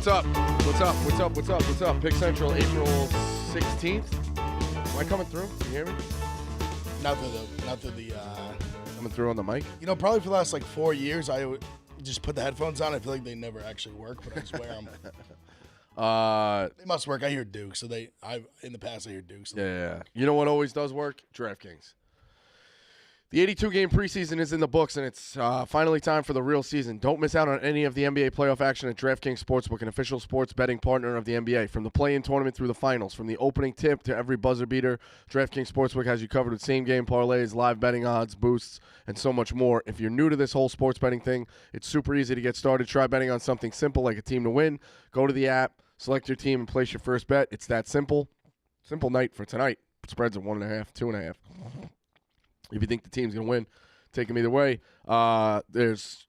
What's up? Pick Central, April 16th. Am I coming through? Can you hear me? Not through the. Coming through on the mic? You know, probably for the last 4 years, I would just put the headphones on. I feel like they never actually work, but I just wear them. They must work. I hear Duke, so in the past I hear Duke. So Yeah. You know what always does work? DraftKings. The 82-game preseason is in the books, and it's finally time for the real season. Don't miss out on any of the NBA playoff action at DraftKings Sportsbook, an official sports betting partner of the NBA. From the play-in tournament through the finals, from the opening tip to every buzzer beater, DraftKings Sportsbook has you covered with same-game parlays, live betting odds, boosts, and so much more. If you're new to this whole sports betting thing, it's super easy to get started. Try betting on something simple like a team to win. Go to the app, select your team, and place your first bet. It's that simple. Simple night for tonight. Spreads of 1.5, 2.5. If you think the team's going to win, take them either way. There's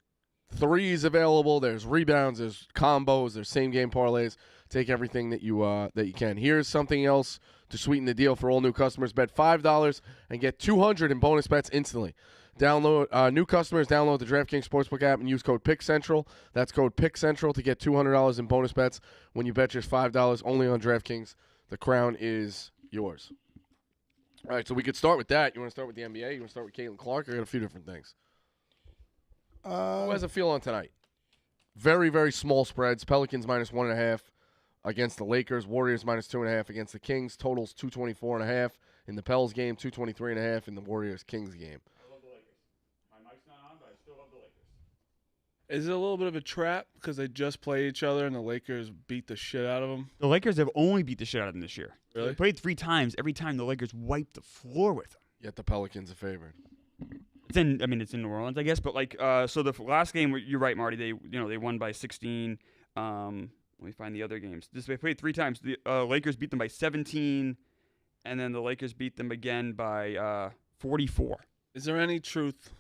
threes available. There's rebounds. There's combos. There's same-game parlays. Take everything that you can. Here's something else to sweeten the deal for all new customers. Bet $5 and get $200 in bonus bets instantly. New customers, download the DraftKings Sportsbook app and use code PICKCENTRAL. That's code PICKCENTRAL to get $200 in bonus bets when you bet just $5 only on DraftKings. The crown is yours. All right, so we could start with that. You want to start with the NBA? You want to start with Caitlin Clark? I got a few different things. How does it feel on tonight? Very, very small spreads. Pelicans -1.5 against the Lakers. Warriors -2.5 against the Kings. Totals 224.5 in the Pels game. 223.5 in the Warriors-Kings game. I love the Lakers. My mic's not on, but I still love the Lakers. Is it a little bit of a trap because they just play each other and the Lakers beat the shit out of them? The Lakers have only beat the shit out of them this year. Really? They played 3 times. Every time the Lakers wiped the floor with them. Yet the Pelicans are favored. It's in New Orleans, I guess. But so the last game, you're right, Marty. They won by 16. Let me find the other games. They played 3 times. The Lakers beat them by 17, and then the Lakers beat them again by 44. Is there any truth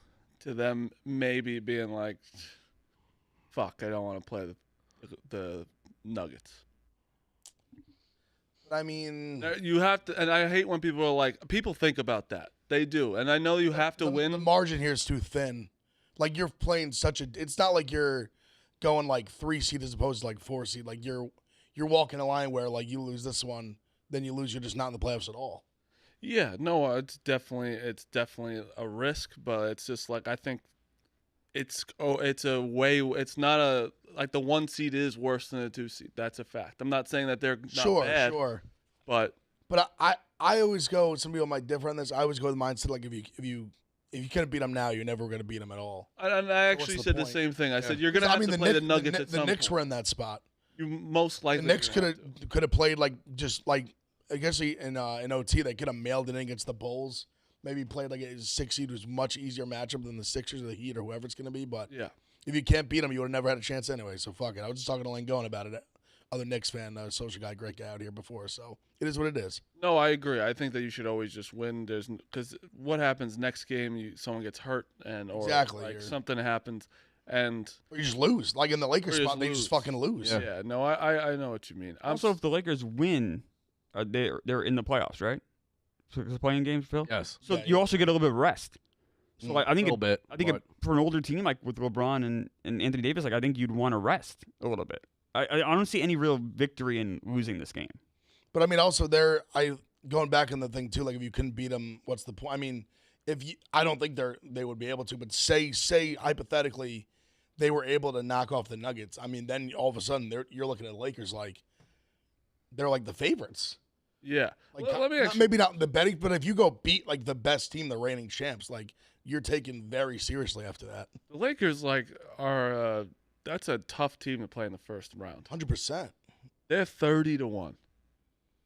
to them maybe being like, fuck, I don't want to play the Nuggets? I mean, you have to, and I hate when people are like, people think about that. They do, and I know you have to win. The margin here is too thin. Like, you're playing it's not like you're going 3 seed as opposed to 4 seed. Like, you're walking a line where you lose this one, then you lose. You're just not in the playoffs at all. Yeah, no, it's definitely a risk, but it's just I think it's not the 1 seed is worse than the 2 seed. That's a fact. I'm not saying that they're not bad. Sure. But I always go. Some people might differ on this. I always go with the mindset if you couldn't beat them now, you're never going to beat them at all. And I actually said the same thing. I said you're going to have to play the Nuggets at some point. The Knicks were in that spot. You most likely. The Knicks could have played I guess in OT they could have mailed it in against the Bulls. Maybe played a 6 seed was much easier matchup than the Sixers or the Heat or whoever it's going to be. But yeah, if you can't beat them, you would have never had a chance anyway. So fuck it. I was just talking to Langone about it. Other Knicks fan, social guy, great guy out here before. So it is what it is. No, I agree. I think that you should always just win. Because what happens next game? Someone gets hurt or something happens, or you just lose. Like in the Lakers spot, they just fucking lose. Yeah. No, I know what you mean. Also, if the Lakers win, they're in the playoffs, right? So it's playing games, Phil. Yes. So you also get a little bit of rest. So I think for an older team with LeBron and Anthony Davis, I think you'd want to rest a little bit. I don't see any real victory in losing this game. But I mean, also going back on the thing too. If you couldn't beat them, what's the point? I mean, I don't think they would be able to. But say hypothetically, they were able to knock off the Nuggets. I mean, then all of a sudden you're looking at the Lakers they're the favorites. Yeah. Let me maybe not the betting, but if you go beat the best team, the reigning champs, you're taken very seriously after that. The Lakers are. That's a tough team to play in the first round. 100%. They're 30-1.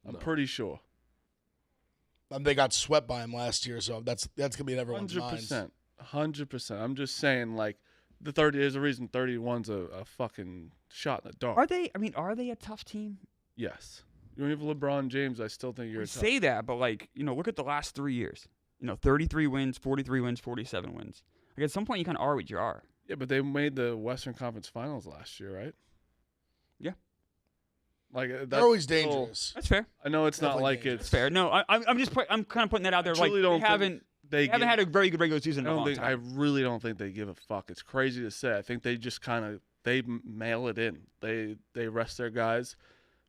I'm pretty sure. They got swept by him last year, so that's gonna be in everyone's 100%. 100%. I'm just saying, the 30. There's a reason 31's a fucking shot in the dark. Are they? I mean, are they a tough team? Yes. When you have LeBron James, I still think you're. You say that, but look at the last 3 years. 33 wins, 43 wins, 47 wins. At some point, you kind of are what you are. Yeah, but they made the Western Conference Finals last year, right? Yeah. They're always dangerous. That's fair. I know it's Definitely not like dangerous. It's fair. No, I'm kind of putting that out there. They haven't had a very good regular season in a long time. I really don't think they give a fuck. It's crazy to say. I think they just kind of they mail it in. They rest their guys.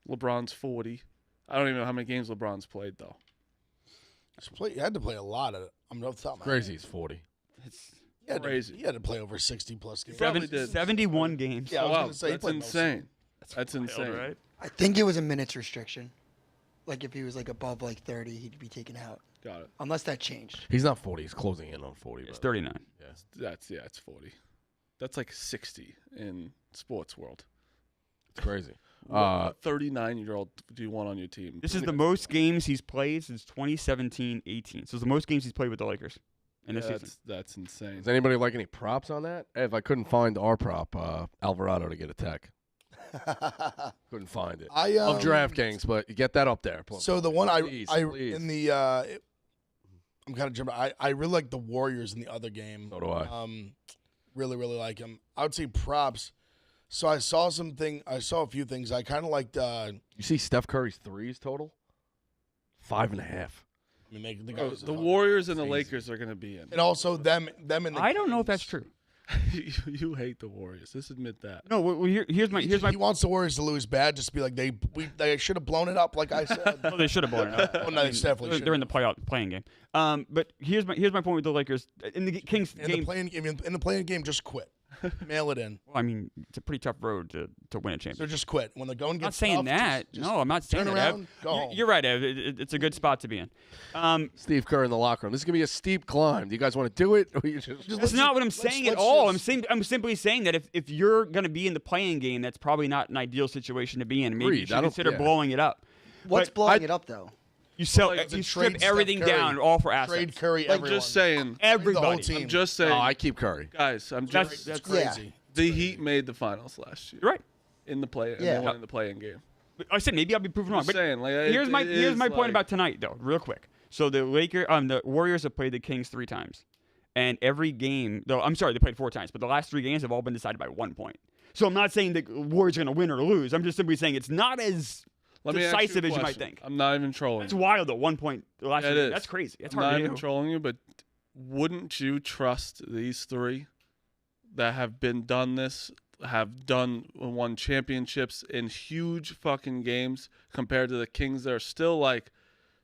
LeBron's 40. I don't even know how many games LeBron's played though. He had to play a lot of it. I'm off the top of my Crazy. head. He's 40. Crazy. He had to play over 60-plus games. Probably did. 71 games. Yeah, I was Wow, going to say he that's played most of insane. them. That's insane. Right? I think it was a minutes restriction. Like if he was like above like 30, he'd be taken out. Got it. Unless that changed. He's not 40. He's closing in on 40. It's but 39. It's 40. That's like 60 in sports world. it's crazy. What 39-year-old do you want on your team? This is the most games he's played since 2017-18. So it's the most games he's played with the Lakers in this season. That's insane. Does anybody like any props on that? If I couldn't find our prop, Alvarado to get a tech. Couldn't find it. I Love DraftKings, but you get that up there. So the one Please. in the I'm kind of jumping. I really like the Warriors in the other game. So do I. Really like him. I would say props. So I saw a few things. I kind of liked. You see Steph Curry's threes total? 5.5. The Warriors and the Lakers are going to be in. and also them in the. I don't know if Kings. that's true. You hate the Warriors. Just admit that. No, well, here's my He wants the Warriors to lose bad, just to be like they should have blown it up, like I said. Oh, they should have blown it up. Well, no, they definitely They're in the playing game. But here's my point with the Lakers in the Kings in game. the playing game, just quit, mail it in. Well, I mean, it's a pretty tough road to win a So championship. just quit when the going I'm not gets saying tough, that. just No, I'm not saying turn that. around, go home. You're right, Ev. It's a good spot to be in. Steve Kerr in the locker room. This is going to be a steep climb. Do you guys want to do it? Or you just That's not what I'm saying at all. I'm simply saying that if you're going to be in the playing game, that's probably not an ideal situation to be in. Maybe you Agreed. should consider blowing it up. What's But blowing it up though? You sell, Like, you to strip trade Steph everything Curry. down, all for assets. Trade Curry. I'm Everyone. just saying. The whole Everybody. team. I'm just saying. No, I keep Curry. Guys, I'm That's- just. It's Yeah. crazy. The Heat made the finals last year You're right. in the play. And Yeah. they won in the playing game. I said maybe I'll be proven wrong. Just But saying, like, here's my point like- about tonight, though, real quick. So the Warriors have played the Kings 3 times, and every game, though I'm sorry, they played 4 times, but the last 3 games have all been decided by 1 point. So I'm not saying the Warriors are going to win or lose. I'm just simply saying it's not as Let me ask decisive a as you might question. think. I'm not even trolling. It's wild though. 1 point the last Yeah, it year. is. That's crazy. That's I'm hard not to even do. trolling you, but wouldn't you trust these 3 that have won championships in huge fucking games compared to the Kings that are still like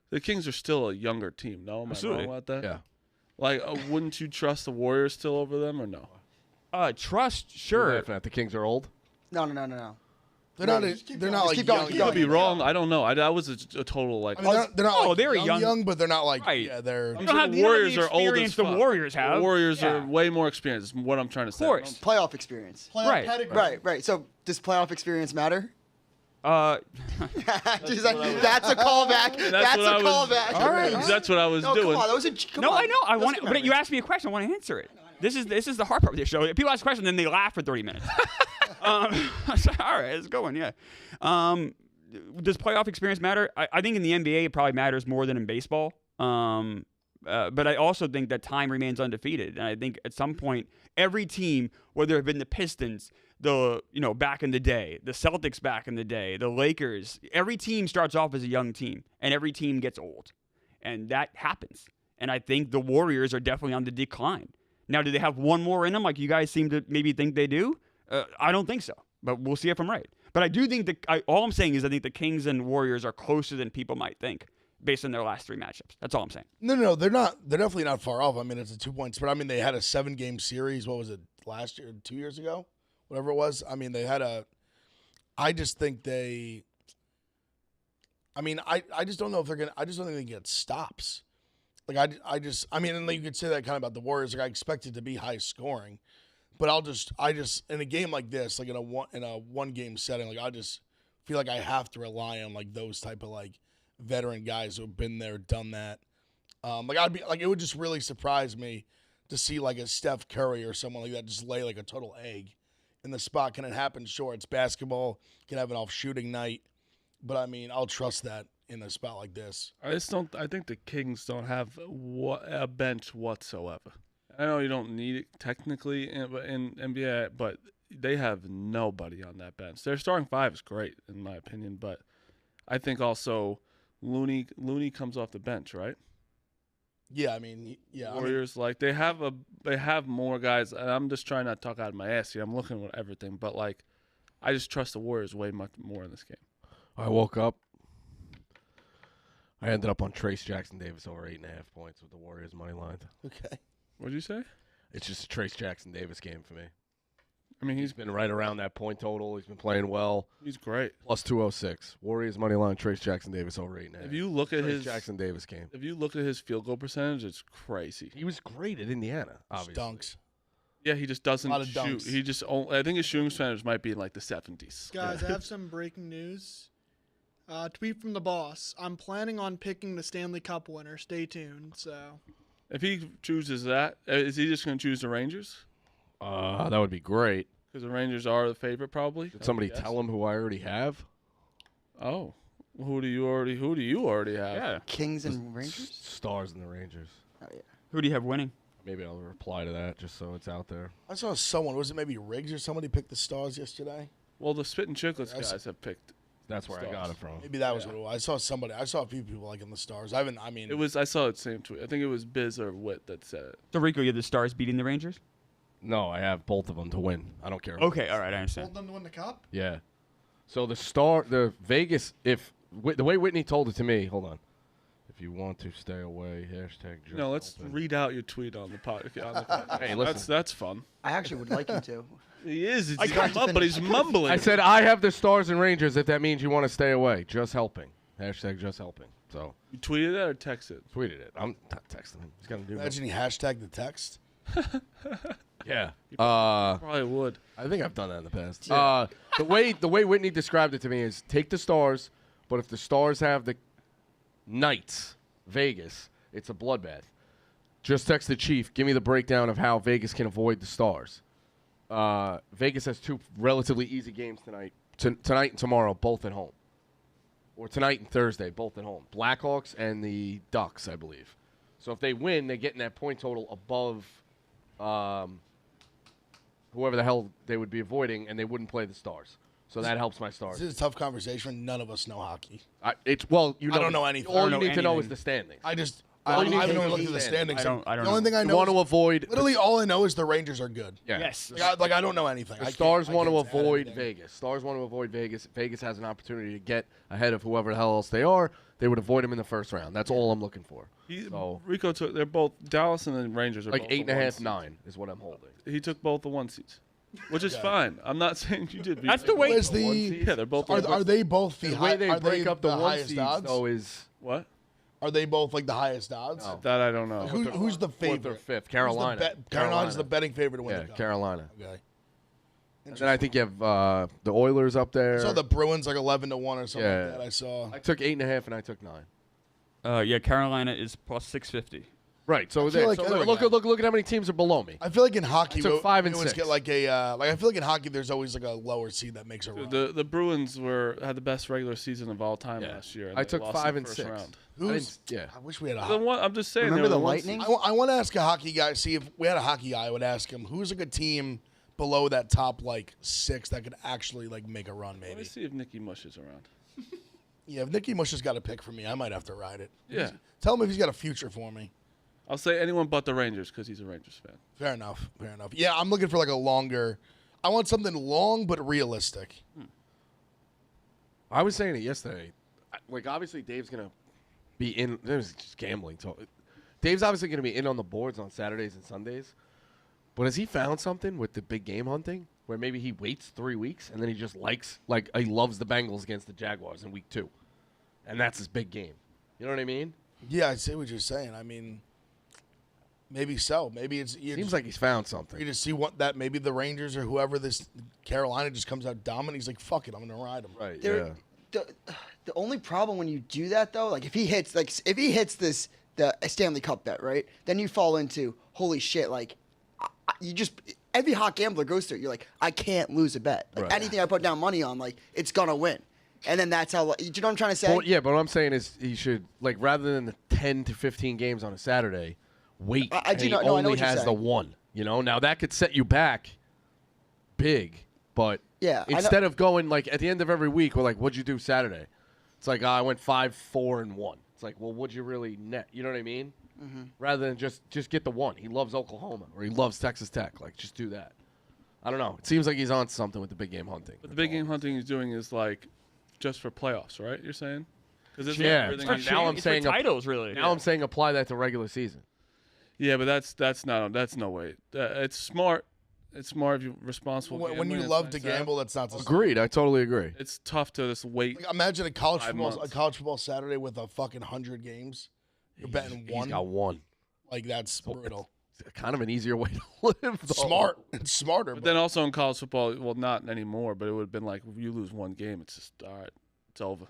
the Kings are still a younger team? No, am Absolutely. I wrong about that? Yeah. Like, wouldn't you trust the Warriors still over them or no? Trust, You're sure. laughing at the Kings are old. No. They're not. Just keep They're going. not Just like keep going, young. keep I going. could be wrong. I don't know. That was a total like. I mean, they're not Oh, like they're young, but they're not like Right. yeah. They're You don't have the the Warriors are old as experience the fuck. Warriors have. The Warriors Yeah. are way more experienced. Is what I'm trying to say. Of course. Playoff experience. Right. Right. So does playoff experience matter? That's That's a callback. That's a what I was- callback. All right. That's what I was No, doing. come on. That was a. Come No, on. I know. I Let's want, get but memory. you asked me a question. I want to answer it. This is the hard part of this show. People ask a question, then they laugh for 30 minutes. All right, it's going. Yeah. Does playoff experience matter? I think in the NBA it probably matters more than in baseball. But I also think that time remains undefeated, and I think at some point every team, whether it have been the Pistons, back in the day, the Celtics back in the day, the Lakers, every team starts off as a young team, and every team gets old, and that happens. And I think the Warriors are definitely on the decline. Now, do they have one more in them, like you guys seem to maybe think they do? I don't think so, but we'll see if I'm right. But I do think all I'm saying is I think the Kings and Warriors are closer than people might think based on their last 3 matchups. That's all I'm saying. No, they're not. They're definitely not far off. I mean, it's a 2-point spread. I mean, they had a 7-game series. What was it, last year, 2 years ago, whatever it was. I mean, they had a. I just think they. I mean, I just don't know if they're gonna. I just don't think they can get stops. Like I mean, and you could say that kind of about the Warriors. Like I expect it to be high scoring, but I just in a game like this, like in a one game setting, like I just feel like I have to rely on like those type of like veteran guys who have been there, done that. It would just really surprise me to see like a Steph Curry or someone like that just lay like a total egg in the spot. Can it happen? Sure, it's basketball. Can have an off shooting night, but I mean, I'll trust that in a spot like this. I think the Kings don't have a bench whatsoever. I know you don't need it technically in NBA, but they have nobody on that bench. Their starting 5 is great in my opinion, but I think also Looney comes off the bench, right? Yeah, I mean, yeah. Warriors, like they have more guys, and I'm just trying not to talk out of my ass here. I'm looking at everything, but like, I just trust the Warriors way much more in this game. I woke up. I ended up on Trace Jackson Davis over 8.5 points with the Warriors money line. Okay. What'd you say? It's just a Trace Jackson Davis game for me. I mean, He's been right around that point total. He's been playing well. he's great. Plus 206. Warriors money line. Trace Jackson Davis over 8.5. If you look at Trace his Jackson Davis game. if you look at his field goal percentage, it's crazy. He was great at Indiana. Obviously. Dunks. Yeah, he just doesn't Lot of shoot. dunks. He just I think his shooting percentage might be in like the 70s. Guys, I have some breaking news. Tweet from the boss. I'm planning on picking the Stanley Cup winner. Stay tuned. So If he chooses that, is he just going to choose the Rangers? That would be great. Because the Rangers are the favorite, probably. Did somebody tell him who I already have? Oh, who do you already have? Yeah. Kings and Rangers. Stars and the Rangers. Oh yeah. Who do you have winning? Maybe I'll reply to that just so it's out there. I saw someone. Was it maybe Riggs or somebody picked the Stars yesterday? Well, the Spit and Chicklets Yes. guys have picked. That's where I got Stars. it from. Maybe that was what it was. I saw somebody. I saw a few people liking the Stars. I mean, It was. I saw the same tweet. I think it was Biz or Wit that said it. So Rico, you have the Stars beating the Rangers? No, I have both of them to win. I don't care. Okay, all right, I hold understand. them to win the cup. Yeah. So the Vegas, the way Whitney told it to me, hold on. If you want to stay away, hashtag just No, let's open. read out your tweet on the podcast. Hey, listen. That's fun. I actually would like him to. He is. He's tried to but he's finish. mumbling. I said I have the Stars and Rangers if that means you want to stay away. Just helping. Hashtag just helping. So You tweeted that or texted? tweeted it. I'm not texting him. He's gonna do that. imagine he hashtagged the text. Yeah. Probably would. I think I've done that in the past. The way Whitney described it to me is take the Stars, but if the Stars have the Knights, Vegas, it's a bloodbath. Just text the Chief. Give me the breakdown of how Vegas can avoid the Stars. Vegas has two relatively easy games tonight. Tonight and tomorrow, both at home. Or tonight and Thursday, both at home. Blackhawks and the Ducks, I believe. So if they win, they're getting that point total above whoever the hell they would be avoiding, and they wouldn't play the Stars. So that helps my Stars. This is a tough conversation. None of us know hockey. I don't know anything. All I don't you know need to know is anything. the standings. I just. All I you need haven't to even know looked is at the the standings. I don't The only know. thing I You know want is to avoid literally all I know is the Rangers are good. yeah. Yes. Like I don't know anything. The I can't- Stars I want to can't add avoid anything. Vegas. Stars want to avoid Vegas. Vegas has an opportunity to get ahead of whoever the hell else they are. They would avoid them in the first round. That's all I'm looking for. So Rico took. They're both Dallas and the Rangers are like both 8.5, the 9 is what I'm holding. He took both the 1 seeds, which is fine. I'm not saying you did. That's the way. Where's One the? seed? Yeah, they're both. Are they both the The high, way they are break they up the one highest seeds odds? though is What? Are they both like the highest odds? No. That I don't know. Who's the fourth or favorite? fifth. Carolina. Carolina's the betting favorite to win Yeah, the cup. Carolina. Okay. And then I think you have the Oilers up there. I saw the Bruins like 11-1 or something Yeah. like that. I saw. I took 8.5 and I took 9. Yeah, Carolina is plus 650. Right. So, feel like- look at how many teams are below me. I feel like in hockey, I took 5 and we always 6. get like a like. I feel like in hockey, there's always like a lower seed that makes a run. The Bruins had the best regular season of all time Yeah. last year. and I they took lost in 5 the and first 6. round. Who's? Yeah. I wish we had a. The one, I'm just saying. Remember they were the one Lightning? seed. I want to ask a hockey guy. See if we had a hockey guy, I would ask him who's a good team below that top like 6 that could actually like make a run. Let me Maybe. see if Nicky Mush is around. Yeah, if Nicky Mush has got a pick for me, I might have to ride it. Yeah. Tell him if he's got a future for me. I'll say anyone but the Rangers because he's a Rangers fan. Fair enough. Fair enough. Yeah, I'm looking for like a longer. I want something long but realistic. I was saying it yesterday. Like, obviously, Dave's going to be in. There's just gambling talk. Dave's obviously going to be in on the boards on Saturdays and Sundays. But has he found something with the big game hunting where maybe he waits 3 weeks and then he just he loves the Bengals against the Jaguars in week 2? And that's his big game. You know what I mean? Yeah, I see what you're saying. I mean, maybe so. Maybe it's Seems like he's found something. you just see what that maybe the Rangers or whoever this Carolina just comes out dominant. He's like, fuck it, I'm gonna ride him. Right, There- The only problem when you do that though, like if he hits the Stanley Cup bet, right? Then you fall into holy shit, like you just every hot gambler goes through it. You're like, I can't lose a bet. Like Right. anything I put down money on, like it's gonna win. And then that's how. Do you know what I'm trying to say? Well, yeah, but what I'm saying is he should, like, rather than the 10 to 15 games on a Saturday, wait. I and do he know- no, I know only what you're has the saying. one. You know, now that could set you back big, but Yeah, I know- instead of going, like, at the end of every week, we're like, what'd you do Saturday? It's like, I went 5, 4, and 1. It's like, well, what'd you really net? You know what I mean? rather than just get the one. He loves Oklahoma or he loves Texas Tech. Like, just do that. I don't know. It seems like he's on something with the big game hunting. But the big game hunting he's doing is like just for playoffs, right? You're saying? Because Yeah. everything But now I'm It's saying for titles, really. Now I'm saying apply that to regular season. Yeah, but that's no way. It's smart. It's smart if you're responsible. When you gambling, it's love nice to have. gamble, that's not the same. Agreed. I totally agree. It's tough to just wait. Like, imagine a college 5 football months. Saturday with a fucking 100 games. You're betting one. He's got one. Like, that's brutal. It's kind of an easier way to live. Though. Smart. It's smarter. But then also in college football, well, not anymore. But it would have been like if you lose one game, it's just all right. It's over.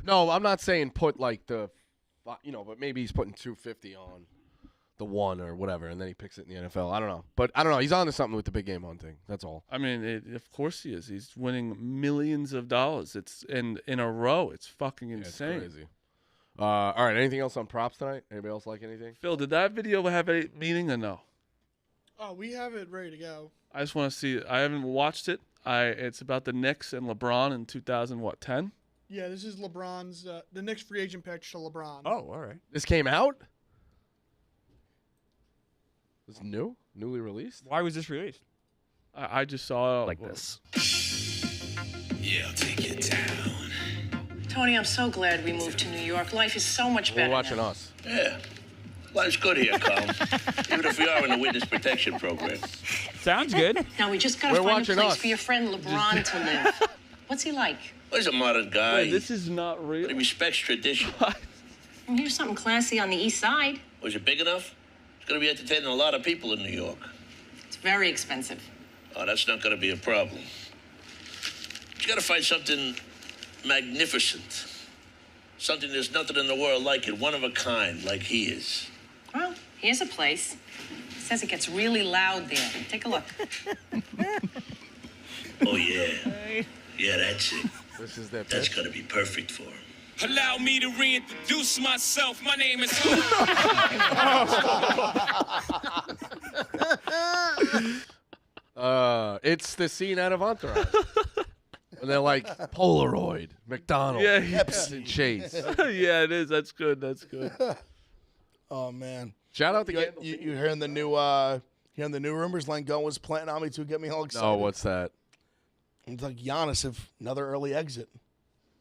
No, I'm not saying put like the, but maybe he's putting 250 on the one or whatever, and then he picks it in the NFL. I don't know. But I don't know. He's on to something with the big game hunting. That's all. I mean, of course he is. He's winning millions of dollars. It's in a row. It's fucking Yeah, it's insane. crazy. All right. Anything else on props tonight? Anybody else like anything? Phil, did that video have a meaning or no? Oh, we have it ready to go. I just want to see it. I haven't watched it. It's about the Knicks and LeBron in 2010. Yeah, this is LeBron's the Knicks free agent pitch to LeBron. Oh, all right. This came out? It's newly released? Why was this released? I just saw it Like this. Yeah, I'll take it down. Tony, I'm so glad we moved to New York. Life is so much better We're watching now. us. Yeah. Life's good here, Carl. Even if we are in the witness protection program. Sounds good. Now we just gotta We're find a watching place us. for your friend LeBron to live. What's he like? Well, he's a modern guy. Wait, this is not real. But he respects tradition. Well, here's something classy on the east side. Was it big enough? It's going to be entertaining a lot of people in New York. It's very expensive. Oh, that's not going to be a problem. But you got to find something magnificent. Something there's nothing in the world like it, one of a kind, like he is. Well, here's a place. It says it gets really loud there. Take a look. Oh, yeah. Yeah, that's it. This is their That's pitch. going to be perfect for him. Allow me to reintroduce myself. My name is. It's the scene out of Entourage. And they're like Polaroid, McDonald's, Yeah, Pepsi, Chase. yeah, it is. That's good. That's good. Oh, man. Shout out to You, Gandalf. you hearing the new rumors? Langone was planting on me to get me all excited. Oh, what's that? It's like Giannis, if another early exit.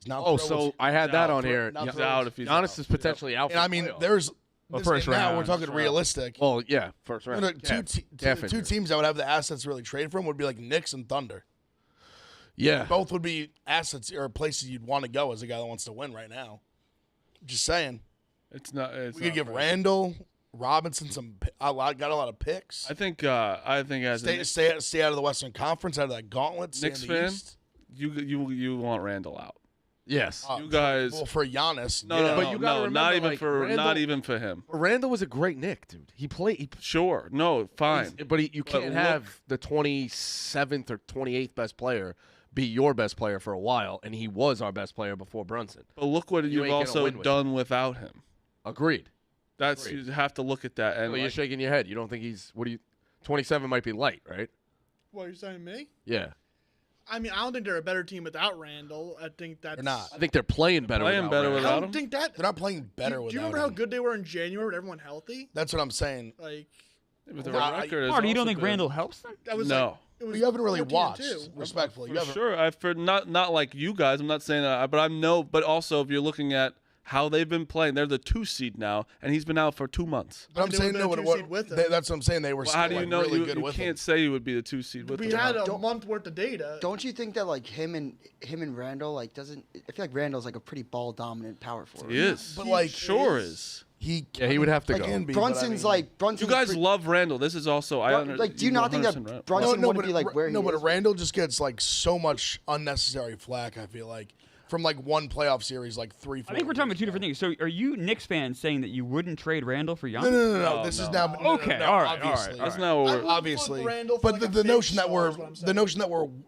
He's not Oh, pro- so I had that on here. not He's pro- out if he's Giannis out. is potentially out. And I mean, there's this, first now round, we're talking first round. realistic. Well, yeah, first round. Two teams that would have the assets to really trade from would be like Knicks and Thunder. Yeah. Both would be assets or places you'd want to go as a guy that wants to win right now. Just saying. It's not. It's We could not give fair. Randall, Robinson got a lot of picks. I think as a Stay out of the Western Conference, out of that gauntlet. Stay Knicks in the fan, East. you want Randall out. Yes. You guys. Well, for Giannis, No, yeah. no, but no, you gotta no, remember, not even like, for Randall- not even for him. Randall was a great Nick, dude. He played. Sure, no, fine. But you But can't look- have the 27th or 28th best player be your best player for a while, and he was our best player before Brunson. But look what You you've ain't gonna also win with done without him. Agreed. That's Agreed. you have to look at that. And Well, you're like, shaking your head. You don't think he's 27 might be light, right? What, you're saying me? Yeah. I mean, I don't think they're a better team without Randall. I think that's They're not. I think they're playing better. Playing without better Randall. I without don't him? think that. They're not playing better Do without you remember how him. good they were in January with everyone healthy? That's what I'm saying. Like but the Well, record is Marty, you don't also think good. Randall helps them? that was No. like it was You haven't really 14-2. watched, respectfully. You For haven't. sure, for not like you guys. I'm not saying that, but I know. But also, if you're looking at how they've been playing, they're the 2 seed now, and he's been out for 2 months. But I'm They saying would've no. been a What, 2 seed with him. that's what I'm saying. They were Well, still how do you like, know really you good with can't him. say you would be the 2 seed with We them? had a Don't- month worth of data. Don't you think that like him and Randall like doesn't? I feel like Randall's like a pretty ball dominant power forward. He is. But, like, sure is. Yeah, he would have to Like go. can be, but I Brunson's mean- like Brunson's You guys pretty- love Randall. This is also Like, do you not think that 100% right. Brunson No, wouldn't but be like where he no, but is? Randall just gets like so much unnecessary flack. I feel like from like one playoff series, like 3-4. I think we're talking about two different things. So, are you Knicks fans saying that you wouldn't trade Randall for Giannis? No. No, This is no. now Okay, all right, obviously. That's not what I we're. would Obviously, flip Randall for but like the, a the big notion that star we're is what I'm the saying. notion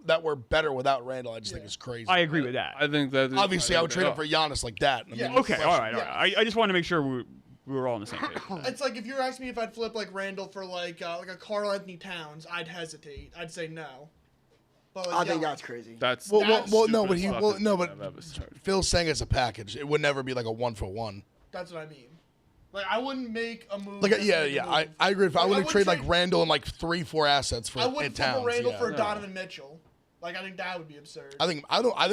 that we're better without Randall, I just think is crazy. I agree with that. I think that. Obviously, I would trade him for Giannis like that. I mean, Yeah. Okay, all right. I just want to make sure we were all on the same page. It's like if you're asking me if I'd flip like Randall for like a Karl Anthony Towns, I'd hesitate. I'd say no. But like, I think yeah, that's crazy. That's Well, That's no, but stupidest fucking thing I've ever heard. Phil's saying it's a package. It would never be like a 1-for-1. that's what I mean. Like I wouldn't make a move. Like just to yeah, make a yeah. move. I agree. If I would wouldn't trade like trade- Randall and like 3-4 assets for I wouldn't flip a Towns. Randall Yeah. for Donovan Mitchell. Like I think that would be absurd. I think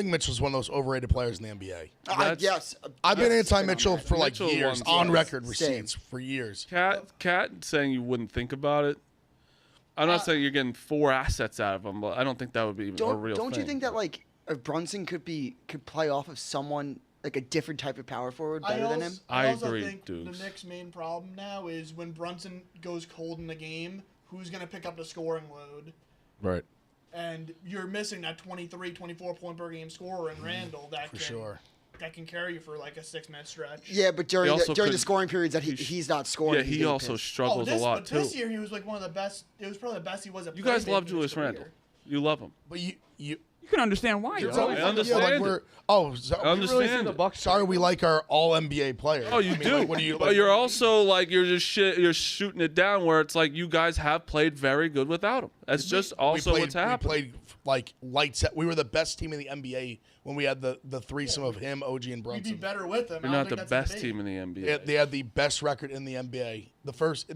Mitchell's one of those overrated players in the NBA. Yes. I've been yes, anti-Mitchell on for like Mitchell years, won on yes, record same. receipts for years. Cat saying you wouldn't think about it. I'm not saying you're getting 4 assets out of him, but I don't think that would be a real thing. Don't you think that like if Brunson could play off of someone like a different type of power forward better than him? I also agree, think Dukes. the Knicks' main problem now is when Brunson goes cold in the game, who's going to pick up the scoring load? Right. And you're missing that 23, 24 point per game scorer in Randall that can carry you for like a 6-minute stretch. Yeah, but during also the could- scoring periods that he's not scoring. Yeah, he's he getting also pissed. struggles a lot too. This year he was like one of the best. It was probably the best he was at. You guys love playmaking in Julius his career. Randle. You love him. But you You can understand why. You're though. always- I understand Yeah, like it. we're, I understand it. sorry, we like our all NBA players. Oh, you I mean, do. like, what do you? But Like, you're also like you're shooting it down where it's like you guys have played very good without him. That's just also what's happened. We played like lights out. We were the best team in the NBA when we had the threesome of him, OG, and You'd be Brunson. better with him. You're I not don't the think that's best a debate. team in the NBA. They had the best record in the NBA.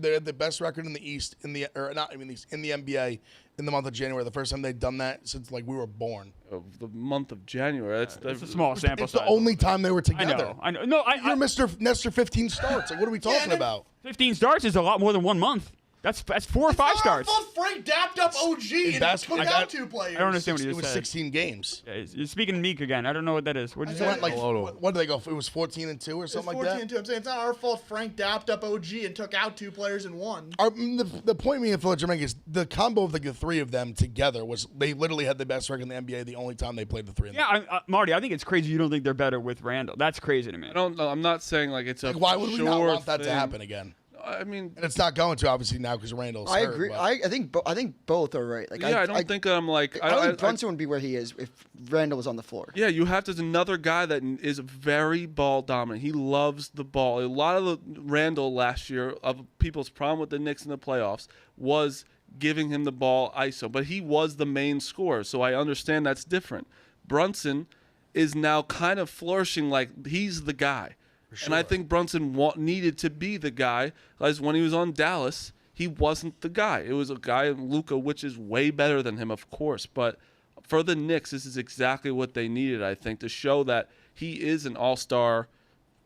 They had the best record in the East in the NBA in the month of January. The first time they'd done that since like we were born. Of the month of January. That's It's a small sample It's size. the only time they were I together. know. I know. No, You're Mr. Nestor 15 starts. Like, what are we talking about? 15 starts is a lot more than 1 month. That's 4 or 5 starts. I thought Frank dapped up OG and basketball, took I out got- 2 players. I don't understand what It you was just said. 16 games. Yeah, you're speaking Meek again. I don't know what that is. What did you It say? went like what did they go? It was 14-2 or It's something 14 like and that. 2. I'm saying it's not our fault. Frank dapped up OG and took out 2 players and won. The point me and Philip are making is the combo of like the three of them together was they literally had the best record in the NBA the only time they played the three of them. Yeah, Marty, I think it's crazy you don't think they're better with Randall. That's crazy to me. I don't know. I'm not saying like it's a Like, why would we sure not want that to thing. happen again? I mean, And it's not going to obviously now because Randall's I hurt, agree. but- I think both are right. Like yeah, I don't think I'm like. I don't think Brunson would be where he is if Randall was on the floor. Yeah, you have there's another guy that is very ball dominant. He loves the ball. A lot of the Randall last year of people's problem with the Knicks in the playoffs was giving him the ball ISO, but he was the main scorer, so I understand that's different. Brunson is now kind of flourishing like he's the guy. And I think Brunson needed to be the guy, as when he was on Dallas, he wasn't the guy. It was a guy in Luka, which is way better than him, of course. But for the Knicks, this is exactly what they needed, I think, to show that he is an all-star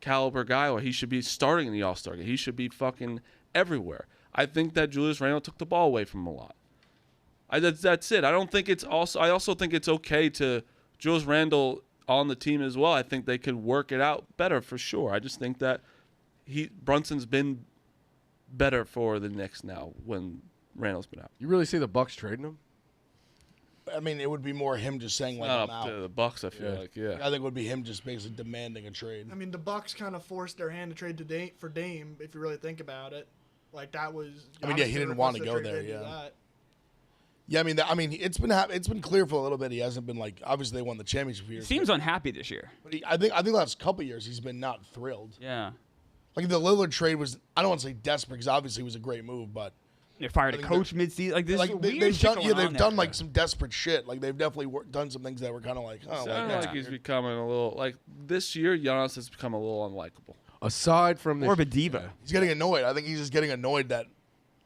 caliber guy, or he should be starting in the all-star game. He should be fucking everywhere. I think that Julius Randle took the ball away from him a lot. That's it. I also think it's okay to Julius Randle on the team as well. I think they could work it out better for sure. I just think that Brunson's been better for the Knicks now when Randall's been out. You really see the Bucks trading him? I mean, it would be more him just saying like Not I'm up out. to the Bucks, I feel like. Yeah. I think it would be him just basically demanding a trade. I mean, the Bucks kind of forced their hand to trade for Dame, if you really think about it. Like that was. I mean, yeah, he obviously didn't want to requested go a trade, there, they did yeah. that. Yeah, I mean, it's been clear for a little bit. He hasn't been like obviously they won the championship for years. Seems unhappy this year. But I think the last couple years he's been not thrilled. Yeah. Like the Lillard trade was, I don't want to say desperate because obviously it was a great move, but They fired a think coach mid-season. Like this like is they've weird shit done, going on they've there. done like some desperate shit. Like they've definitely done some things that were kind of like, oh, Sounds like, like he's becoming a little like this year. Giannis has become a little unlikable. Aside from More of a this, diva. he's getting annoyed. I think he's just getting annoyed that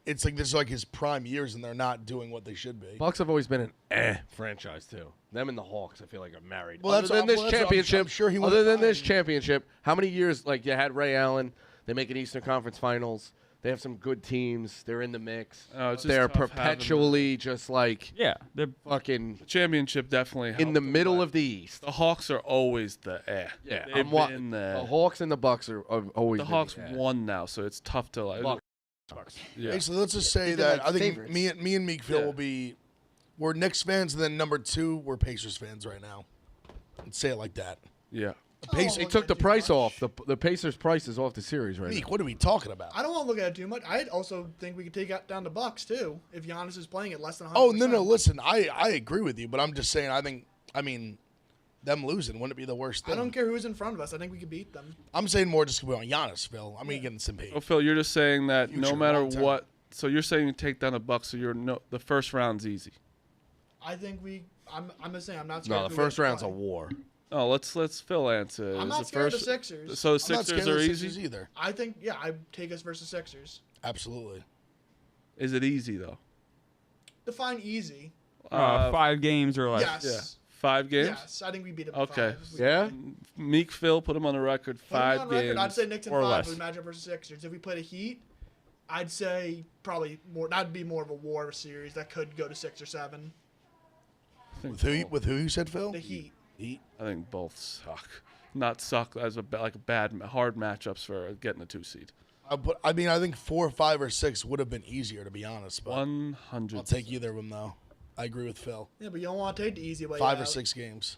it's like this is like his prime years and they're not doing what they should be. Bucks have always been an franchise too. Them and the Hawks, I feel like, are married. Well, other that's- than this well, that's- I'm championship, sure he other wouldn't than this mind. championship, how many years? Like you had Ray Allen, they make an Eastern Conference Finals. They have some good teams. They're in the mix. Oh, it's just They're tough having perpetually just like Yeah. They're fucking The championship definitely helped in the them, middle but of the East. the Hawks are always the Yeah, They've I'm wa- been there. the Hawks and the Bucks are always The been Hawks the won now, so it's tough to like. Bucks. Yeah. Basically, let's just say They've that been, like, I think favorites. me and Meek feel Yeah. will be we're Knicks fans, and then number 2 we're Pacers fans right now. Let's say it like that. Yeah. Pace, They took the price off. The Pacers' price is off the series right Meek, now. what are we talking about? I don't want to look at it too much. I also think we could take out down the Bucks too if Giannis is playing at less than 100%. Oh no, listen, I agree with you, but I'm just saying I mean them losing wouldn't it be the worst thing. I don't care who's in front of us. I think we could beat them. I'm saying more just on Giannis, Phil. I'm getting some hate. So Phil, you're just saying that no Future, matter long-term. what. So you're saying you take down the Bucks, so the first round's easy. I think I'm just saying I'm not scared. No, of the who we first round's a play. war. Oh, let's Phil answer. I'm Is not the scared of the first- Sixers. So I'm not Sixers scared of are the easy. Sixers either. I think, yeah, I take us versus Sixers. Absolutely. Is it easy though? Define easy. 5 games or less. Yes. Yeah. 5 games. Yes, I think we beat them. Okay. 5. Yeah? Meek Phil put him on the record. Put 'em 5 on games. record, I'd say Knicks in or 5 less. would match up versus Sixers. If we played a Heat, I'd say probably more. That'd be more of a war series that could go to 6 or 7. With who you said, Phil? The Heat. Heat. I think both suck. Not suck as a bad hard matchups for getting a 2 seed. I mean, I think 4, 5, or 6 would have been easier, to be honest. But 100. I'll take either of them, though. I agree with Phil. Yeah, but you don't want to take the easy way 5 out. or 6 games.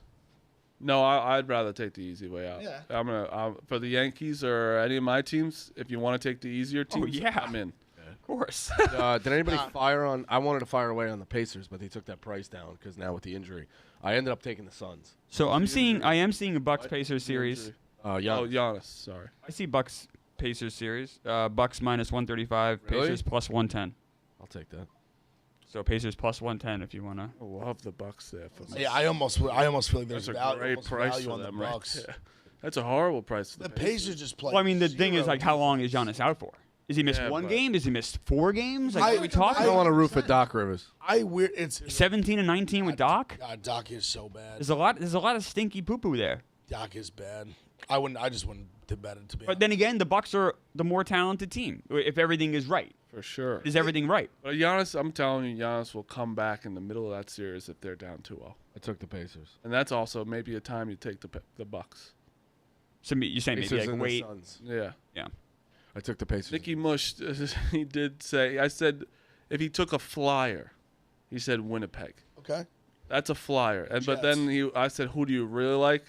No, I'd rather take the easy way out. Yeah. I'm for the Yankees or any of my teams. If you want to take the easier teams, yeah. I'm in. Of course. Did anybody fire on? I wanted to fire away on the Pacers, but they took that price down because now with the injury, I ended up taking the Suns. So I am seeing a Bucks Pacers series. Yeah. Oh, Giannis. Sorry. I see Bucks Pacers series. Bucks minus 135. Really? Pacers plus 110. I'll take that. So Pacers plus 110 if you wanna. I love the Bucks there. For me. Yeah, I almost feel like there's That's a value, great almost price value for on the them, right Bucks. there. That's a horrible price for The the Pacers just play. Well, I mean, the thing is, zero like, how long is Giannis out for? Is he missed Yeah, 1 but- game? Does he miss 4 games? Like, what are we I talking don't about? want to root for Doc Rivers. It's 17 and 19 with Doc. God, Doc is so bad. There's a lot of stinky poo poo there. Doc is bad. I just wouldn't to bet it to be. But then again, the Bucks are the more talented team if everything is right. For sure. Is everything right? But Giannis, I'm telling you, Giannis will come back in the middle of that series if they're down 2-0. I took the Pacers. And that's also maybe a time you take the Bucks. So you're saying maybe Pacers like and wait. the Suns. Yeah. Yeah. I took the Pacers. Nicky Mush, he did say, I said, if he took a flyer, he said Winnipeg. Okay. That's a flyer. And but then I said, who do you really like?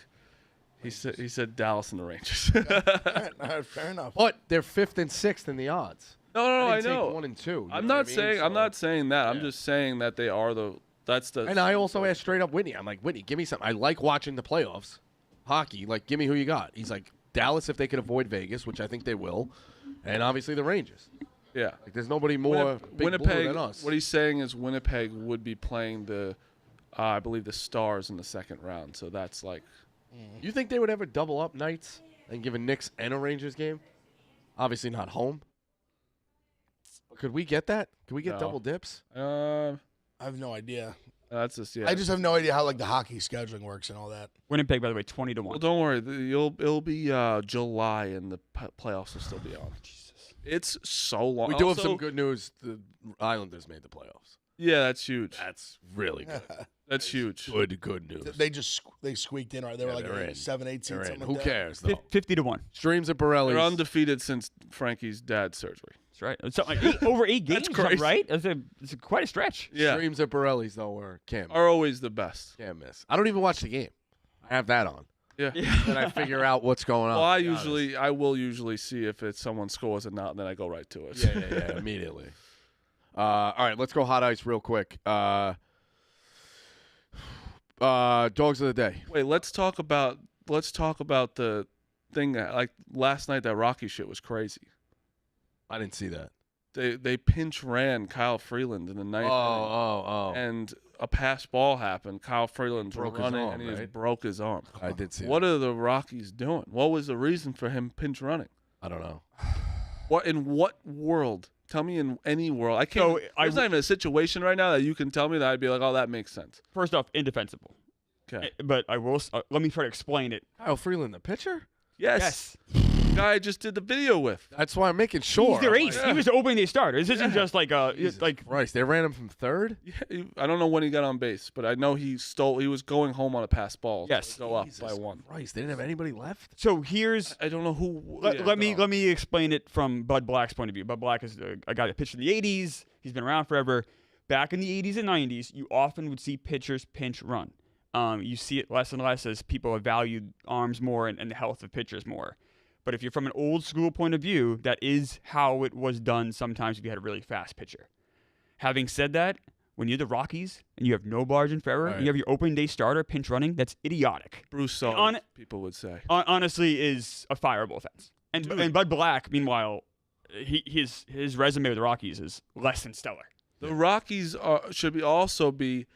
He said Dallas and the Rangers. Fair enough. But they're 5th and 6th in the odds. No, I didn't know. take 1 and 2. you I'm know not what I mean? saying I'm So- not saying that. I'm Yeah. just saying that they are that's the. And I also asked straight up Whitney. I'm like, Whitney, give me something. I like watching the playoffs, hockey. Like, give me who you got. He's like, Dallas if they could avoid Vegas, which I think they will, and obviously the Rangers. Yeah. Like, there's nobody more big Winnipeg. blue than us. What he's saying is Winnipeg would be playing I believe the Stars in the second round. So that's like. You think they would ever double up nights and give a Knicks and a Rangers game? Obviously not home. Could we get that? Could we get No. double dips? I have no idea. That's just I just have no idea how like the hockey scheduling works and all that. Winnipeg, by the way, 20 to 1. Well, don't worry. It'll be July and the playoffs will still be on. Jesus. It's so long. We do have Also- some good news. The Islanders made the playoffs. Yeah, that's huge. That's really good. That's huge. Good news. They squeaked in, right? They were like they're in. 7, 8 They're seeds. in. Something Who like that. cares, though? 50 to 1. Streams at Borelli's. They're undefeated since Frankie's dad's surgery. That's right. It's something like over 8 games, That's something, crazy. right? It's quite a stretch. Yeah. Streams at Borelli's, though, were can't Are always the best. can't miss. I don't even watch the game. I have that on. Yeah. Then I figure out what's going on. Well, to be honest. I will usually see if it's someone scores or not, and then I go right to it. Yeah, immediately. All right, let's go hot ice real quick. Dogs of the day. Wait, let's talk about the thing that, like last night, that Rocky shit was crazy. I didn't see that. They pinch ran Kyle Freeland in the ninth inning, Oh. and a pass ball happened. Kyle Freeland's Broke his running, arm, and he just right? broke his arm. I did see What that. are the Rockies doing? What was the reason for him pinch running? I don't know. In what world? Tell me in any world. I can't. So, There's not even a situation right now that you can tell me that I'd be like, oh, that makes sense. First off, indefensible. Okay. But I will. Let me try to explain it. Kyle Freeland, the pitcher? Yes. Guy I just did the video with. That's why I'm making sure. He's their I'm ace. like, He was the opening day starter. This isn't just like Jesus like Christ, they ran him from third? Yeah, I don't know when he got on base, but I know he was going home on a pass ball. Yes. To go up Jesus by one. Christ, they didn't have anybody left? so. Here's I don't know who. let me explain it from Bud Black's point of view. Bud Black is a guy that pitched in the 80s. He's been around forever. Back in the 80s and 90s, you often would see pitchers pinch run. You see it less and less as people have valued arms more and the health of pitchers more. But if you're from an old school point of view, that is how it was done sometimes if you had a really fast pitcher. Having said that, when you're the Rockies and you have no Bargain Forever, and you have your opening day starter pinch running, that's idiotic. Bruce Sullivan, people would say. Honestly, is a fireable offense. And Bud Black, meanwhile, his resume with the Rockies is less than stellar. The Rockies should also be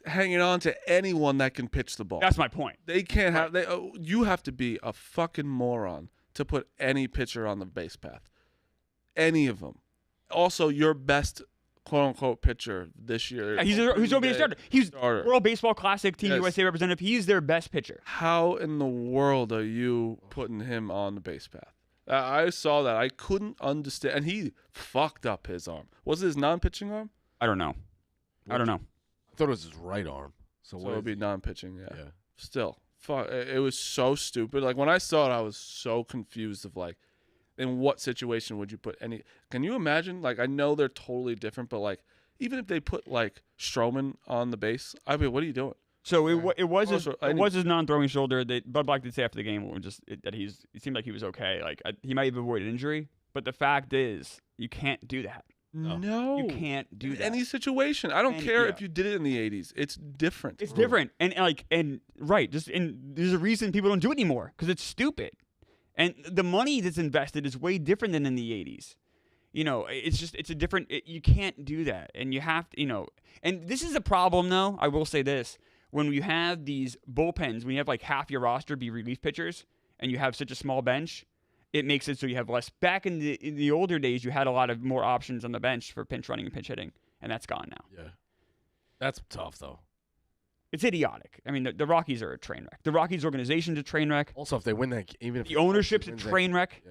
hanging on to anyone that can pitch the ball. That's my point. They can't have. You have to be a fucking moron to put any pitcher on the base path. Any of them. Also, your best quote unquote pitcher this year. Yeah, he's going to be a starter. He's World Baseball Classic Team USA representative. He's their best pitcher. How in the world are you putting him on the base path? I saw that. I couldn't understand. And he fucked up his arm. Was it his non-pitching arm? I don't know. I don't know. I thought it was his right arm. So it would be non-pitching, yeah. Yeah. Still, fuck, it was so stupid. Like, when I saw it, I was so confused of, like, in what situation would you put any? Can you imagine? Like, I know they're totally different, but, like, even if they put, like, Stroman on the base, I mean, what are you doing? So it was his non-throwing shoulder. Bud Black did say after the game that it seemed like he was okay. Like, he might have avoided injury, but the fact is, you can't do that. No. You can't do In that. any situation. I don't care if you did it in the 80s. It's different. It's different. And there's a reason people don't do it anymore because it's stupid. And the money that's invested is way different than in the 80s. You know, it's a different you can't do that. And you have to, and this is a problem though. I will say this. When you have these bullpens, when you have like half your roster be relief pitchers and you have such a small bench, it makes it so you have less. Back in the older days, you had a lot of more options on the bench for pinch running and pinch hitting, and that's gone now. Yeah. That's tough, though. It's idiotic. I mean, the Rockies are a train wreck. The Rockies organization's a train wreck. Also, if they win that, even if the ownership's a train wreck.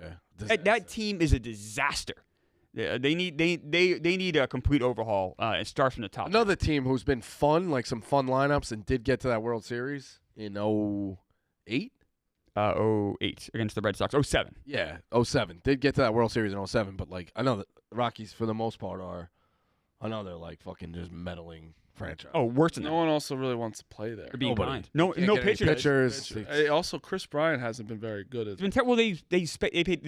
Yeah. That team is a disaster. Yeah, they need a complete overhaul. It starts from the top. Another team who's been fun, like some fun lineups, and did get to that World Series in 08? 08 against the Red Sox. 07. Yeah, 07. Did get to that World Series in 07, but like I know that the Rockies for the most part are another like fucking just meddling franchise. Oh, worse than that. No one also really wants to play there. They're being Nobody. blind. No Can't get any pitchers. pitchers. Also, Chris Bryant hasn't been very good at It's been terrible. They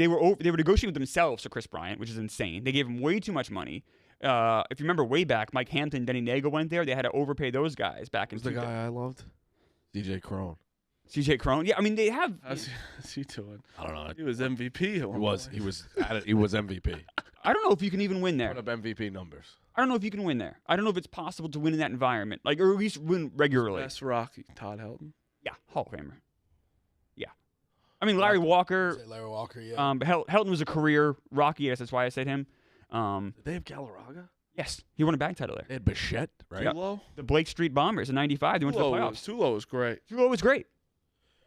were negotiating with themselves for Chris Bryant, which is insane. They gave him way too much money. If you remember way back, Mike Hampton, Denny Nagle went there. They had to overpay those guys back in. Who's the guy I loved? DJ Crone. CJ Crone. Yeah, I mean they have. How's he doing? I don't know. He was MVP. He was MVP. I don't know if you can even win there. Put up MVP numbers. I don't know if you can win there. I don't know if it's possible to win in that environment, like or at least win regularly. Best Rocky, Todd Helton. Yeah, Hall of Famer. Yeah, I mean Larry Walker. Larry Walker, yeah. Helton was a career Rocky. Yes, that's why I said him. Did they have Galarraga? Yes, he won a bag title there. They had Bichette, right? Tulo? The Blake Street Bombers in '95. They went to the playoffs. Tulo was great. Tulo was great.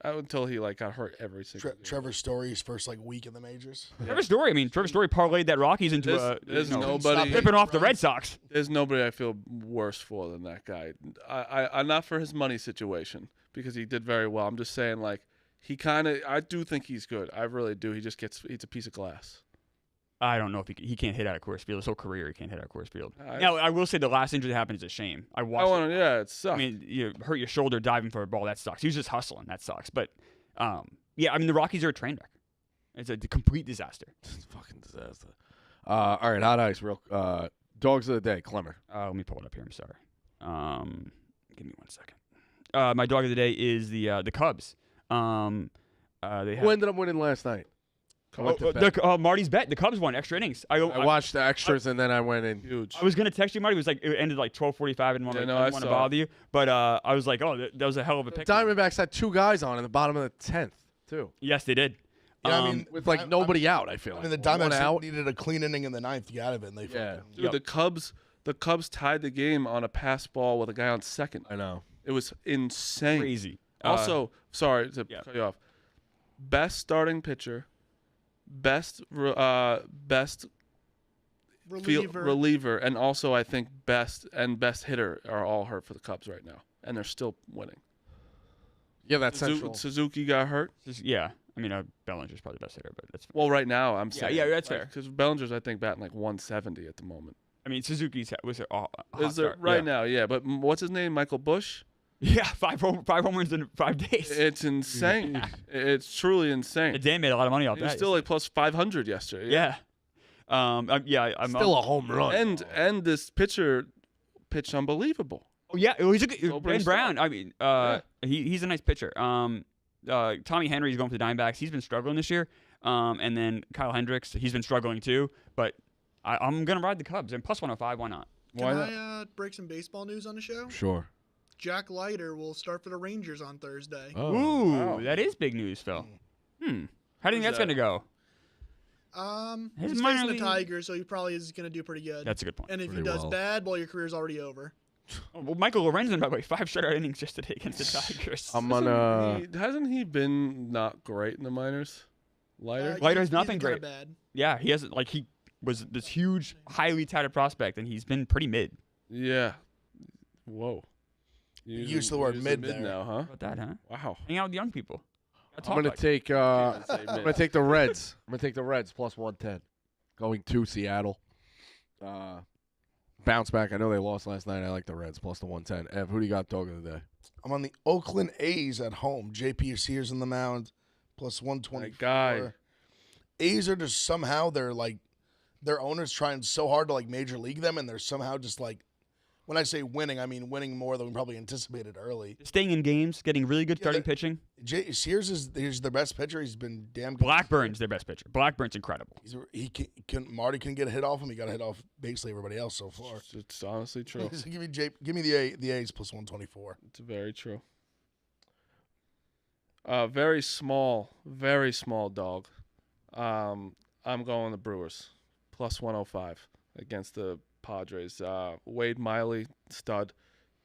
Until he got hurt every single game. Trevor Story's first week in the majors. Trevor Story. I mean, Trevor Story parlayed that Rockies into there's nobody ripping off the Red Sox. There's nobody I feel worse for than that guy. I'm not for his money situation because he did very well. I'm just saying, like, I do think he's good. I really do. He's a piece of glass. I don't know if he can't hit out of Coors Field. His whole career, he can't hit out of Coors Field. Now, I will say the last injury that happened is a shame. I watched it sucks. I mean, you hurt your shoulder diving for a ball. That sucks. He was just hustling. That sucks. But, yeah, I mean, the Rockies are a train wreck. It's a complete disaster. It's a fucking disaster. All right, hot ice. Dogs of the day, Clemmer. Let me pull it up here. I'm sorry. Give me 1 second. My dog of the day is the Cubs. Who ended up winning last night? Marty's bet. The Cubs won extra innings. I watched the extras and then I went in. Huge. I was gonna text you, Marty. It was like it ended like 12:45. I didn't want to bother you, but I was like, oh, that was a hell of a pick. Diamondbacks had 2 guys on in the bottom of the 10th too. Yes, they did. Yeah, I mean, with like nobody out, I feel like. I mean, the Diamondbacks needed a clean inning in the 9th to get out of it, and they Dude, the Cubs tied the game on a pass ball with a guy on second. I know. It was insane. Crazy. Also, sorry to cut you off. Best starting pitcher. Best reliever, and also I think best hitter are all hurt for the Cubs right now, and they're still winning. Yeah, that's central. Suzuki got hurt. Yeah, I mean Bellinger's probably the best hitter, but that's fair. Well, right now I'm saying. Yeah, that's fair. Because Bellinger's I think batting like 170 at the moment. I mean Suzuki's was a hot start. Right now, yeah. But what's his name? Michael Busch. Yeah, 5 homers in 5 days. It's insane. Yeah. It's truly insane. Dan made a lot of money off that. He's still like plus 500 yesterday. Yeah. I'm still a home run. And this pitcher pitched unbelievable. Oh yeah, he's a good Ben Brown. I mean, he's a nice pitcher. Tommy Henry's going for the Diamondbacks. He's been struggling this year. And then Kyle Hendricks, he's been struggling too. But I'm gonna ride the Cubs and plus 105. Why not? Can I break some baseball news on the show? Sure. Jack Leiter will start for the Rangers on Thursday. Ooh, that is big news, Phil. How do you think that's going to go? He's facing the Tigers, so he probably is going to do pretty good. That's a good point. And if he does bad, well, your career's already over. Well, Michael Lorenzen, by the way, 5 shutout innings yesterday against the Tigers. Hasn't he been not great in the minors? Leiter has not been great. Bad. Yeah, he hasn't. Like, he was this huge, highly touted prospect, and he's been pretty mid. Yeah. Whoa. You used the word mid there. now, huh? How about that, huh? Wow. Hang out with young people. I'm gonna take the Reds. I'm gonna take the Reds plus 110, going to Seattle. Bounce back. I know they lost last night. I like the Reds plus the 110. Ev, who do you got dog of the day? I'm on the Oakland A's at home. JP Sears in the mound plus 124. Guy. A's are just somehow their owners trying so hard to like major league them, and they're somehow just like. When I say winning, I mean winning more than we probably anticipated early. Staying in games, getting really good starting pitching. Sears he's their best pitcher. He's been damn good. Blackburn's their best pitcher. Blackburn's incredible. Marty couldn't get a hit off him. He got a hit off basically everybody else so far. It's honestly true. So give me the A's plus 124. It's very true. Very small dog. I'm going the Brewers plus 105 against the Padres. Wade Miley, stud,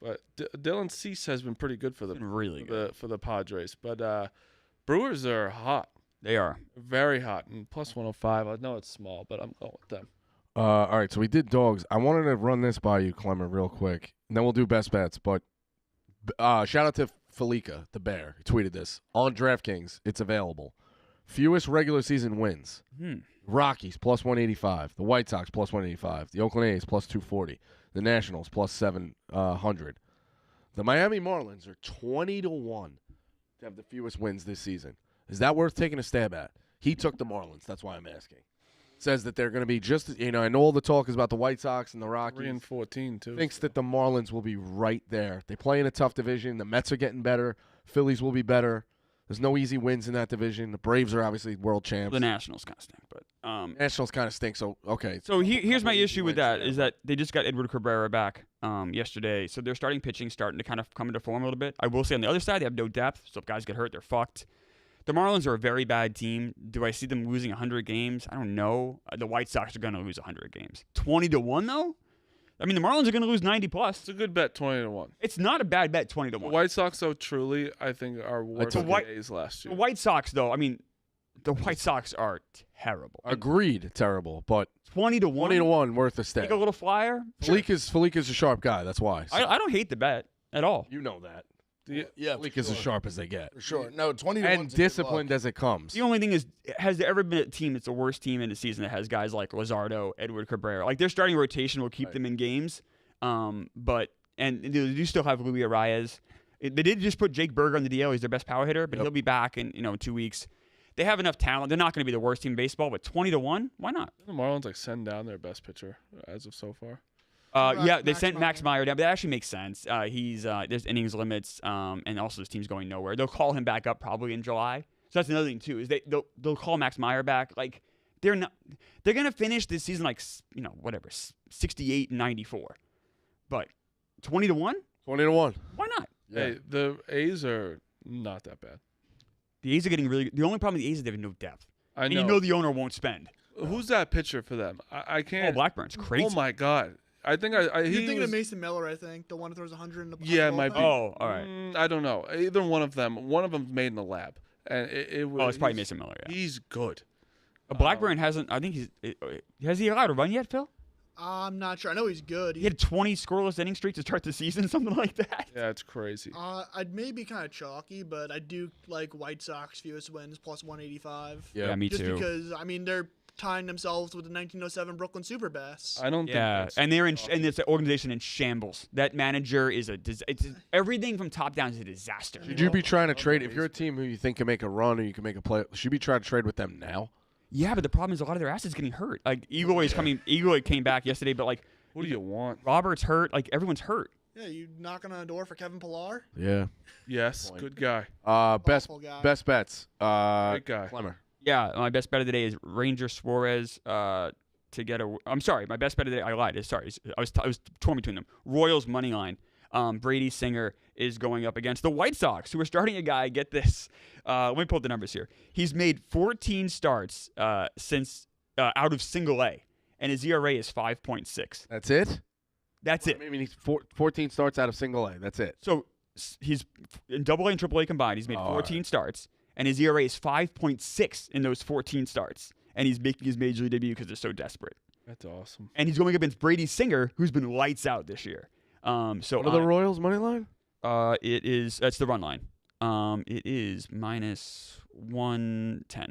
but Dylan Cease has been pretty good for them. Really good for the Padres. But Brewers are hot. They are very hot, and plus 105. I know it's small, but I'm going with them. All right, so we did dogs. I wanted to run this by you, Clemmer, real quick, and then we'll do best bets. But shout out to Felica, the Bear. He tweeted this on DraftKings. It's available. Fewest regular season wins. Rockies plus 185, the White Sox plus 185, the Oakland A's plus 240, the Nationals plus 700. The Miami Marlins are 20-1 to have the fewest wins this season. Is that worth taking a stab at? He took the Marlins. That's why I'm asking. Says that they're going to be just, I know all the talk is about the White Sox and the Rockies. 3-14 too. Thinks that the Marlins will be right there. They play in a tough division. The Mets are getting better. Phillies will be better. There's no easy wins in that division. The Braves are obviously world champs. The Nationals kind of stink, but Nationals kind of stink. So okay. So here's my issue with that is that they just got Edward Cabrera back yesterday, so their starting pitching starting to kind of come into form a little bit. I will say on the other side they have no depth, so if guys get hurt, they're fucked. The Marlins are a very bad team. Do I see them losing 100 games? I don't know. The White Sox are going to lose 100 games. 20-1 though. I mean, the Marlins are going to lose 90 plus. It's a good bet, 20-1. It's not a bad bet, 20-1. The White Sox, though, truly, I think are worse than the A's last year. The White Sox, though, I mean, the White Sox are terrible. Agreed, terrible, but 20-1. 20-1 worth a stake. Take a little flyer. Felica's a sharp guy. That's why. So. I don't hate the bet at all. You know that. Yeah, Felica's as sharp as they get. For sure. No, 20-1 and disciplined as it comes. The only thing is, has there ever been a team that's the worst team in the season that has guys like Luzardo, Edward Cabrera? Like, their starting rotation will keep them in games. But they do still have Luis Arias. They did just put Jake Berger on the DL. He's their best power hitter, but he'll be back in 2 weeks. They have enough talent. They're not going to be the worst team in baseball, but 20-1, why not? The Marlins send down their best pitcher as of so far. They sent Max Meyer down, but that actually makes sense. There's innings limits, and also this team's going nowhere. They'll call him back up probably in July. So that's another thing too. Is they'll call Max Meyer back. Like they're gonna finish this season like 68-94. But 20-1? 20-1. Why not? Yeah. Hey, the A's are not that bad. The A's are getting really. The only problem with the A's is they have no depth. I know. And you know the owner won't spend. Who's that pitcher for them? I can't. Oh, Blackburn's crazy. Oh my God. I think You're thinking of Mason Miller, I think, the one that throws 100 in the. Yeah, it might be. Oh, all right. I don't know. Either one of them. One of them's made in the lab, and it's probably Mason Miller. Yeah. He's good. Blackburn hasn't. I think has he allowed a run yet, Phil? I'm not sure. I know he's good. He had 20 scoreless inning streak to start the season, something like that. Yeah, it's crazy. I'd maybe kind of chalky, but I do like White Sox fewest wins plus 185. Yeah, me too. Just because they're tying themselves with the 1907 Brooklyn Super Bass. I don't. Yeah, and they're and it's an organization in shambles. That manager is it's everything from top down is a disaster. Should you be trying to trade if you're a team who you think can make a run or you can make a play? Should you be trying to trade with them now? Yeah, but the problem is a lot of their assets getting hurt. Like Eloy came back yesterday, but like, what do you want? Robert's hurt. Like everyone's hurt. Yeah, you knocking on a door for Kevin Pillar? Yeah. Yes, good guy. Best bets. Great guy. Clemmer. Yeah, my best bet of the day is Ranger Suarez to get a. I'm sorry, my best bet of the day. I lied. Sorry, I was torn between them. Royals money line. Brady Singer is going up against the White Sox, who are starting a guy. Get this. Let me pull up the numbers here. He's made 14 starts since out of single A, and his ERA is 5.6. That's it? That's it. I mean, he's 14 starts out of single A. That's it. So he's in Double A and Triple A combined. He's made 14 starts, and his ERA is 5.6 in those 14 starts. And he's making his major league debut because they're so desperate. That's awesome. And he's going up against Brady Singer, who's been lights out this year. So what are the Royals money line? That's the run line. It is minus 110.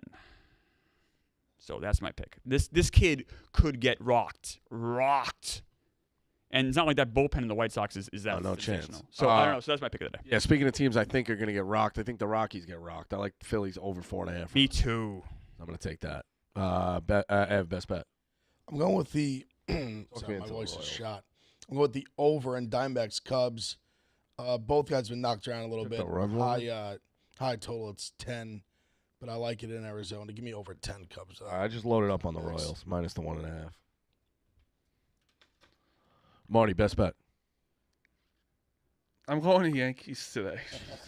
So that's my pick. This kid could get rocked. And it's not like that bullpen in the White Sox is that no sensational. chance. So I don't know. So that's my pick of the day. Yeah, speaking of teams I think are going to get rocked, I think the Rockies get rocked. I like the Phillies over 4.5. Me too. I'm going to take that. I have best bet. I'm going with the. Sorry, my voice is shot. I'm going with the over and Diamondbacks Cubs. Both guys been knocked around a little bit. High total. It's 10, but I like it in Arizona. Give me over 10 Cubs. I just loaded up on the Royals minus the 1.5. Marty, best bet. I'm going to Yankees today.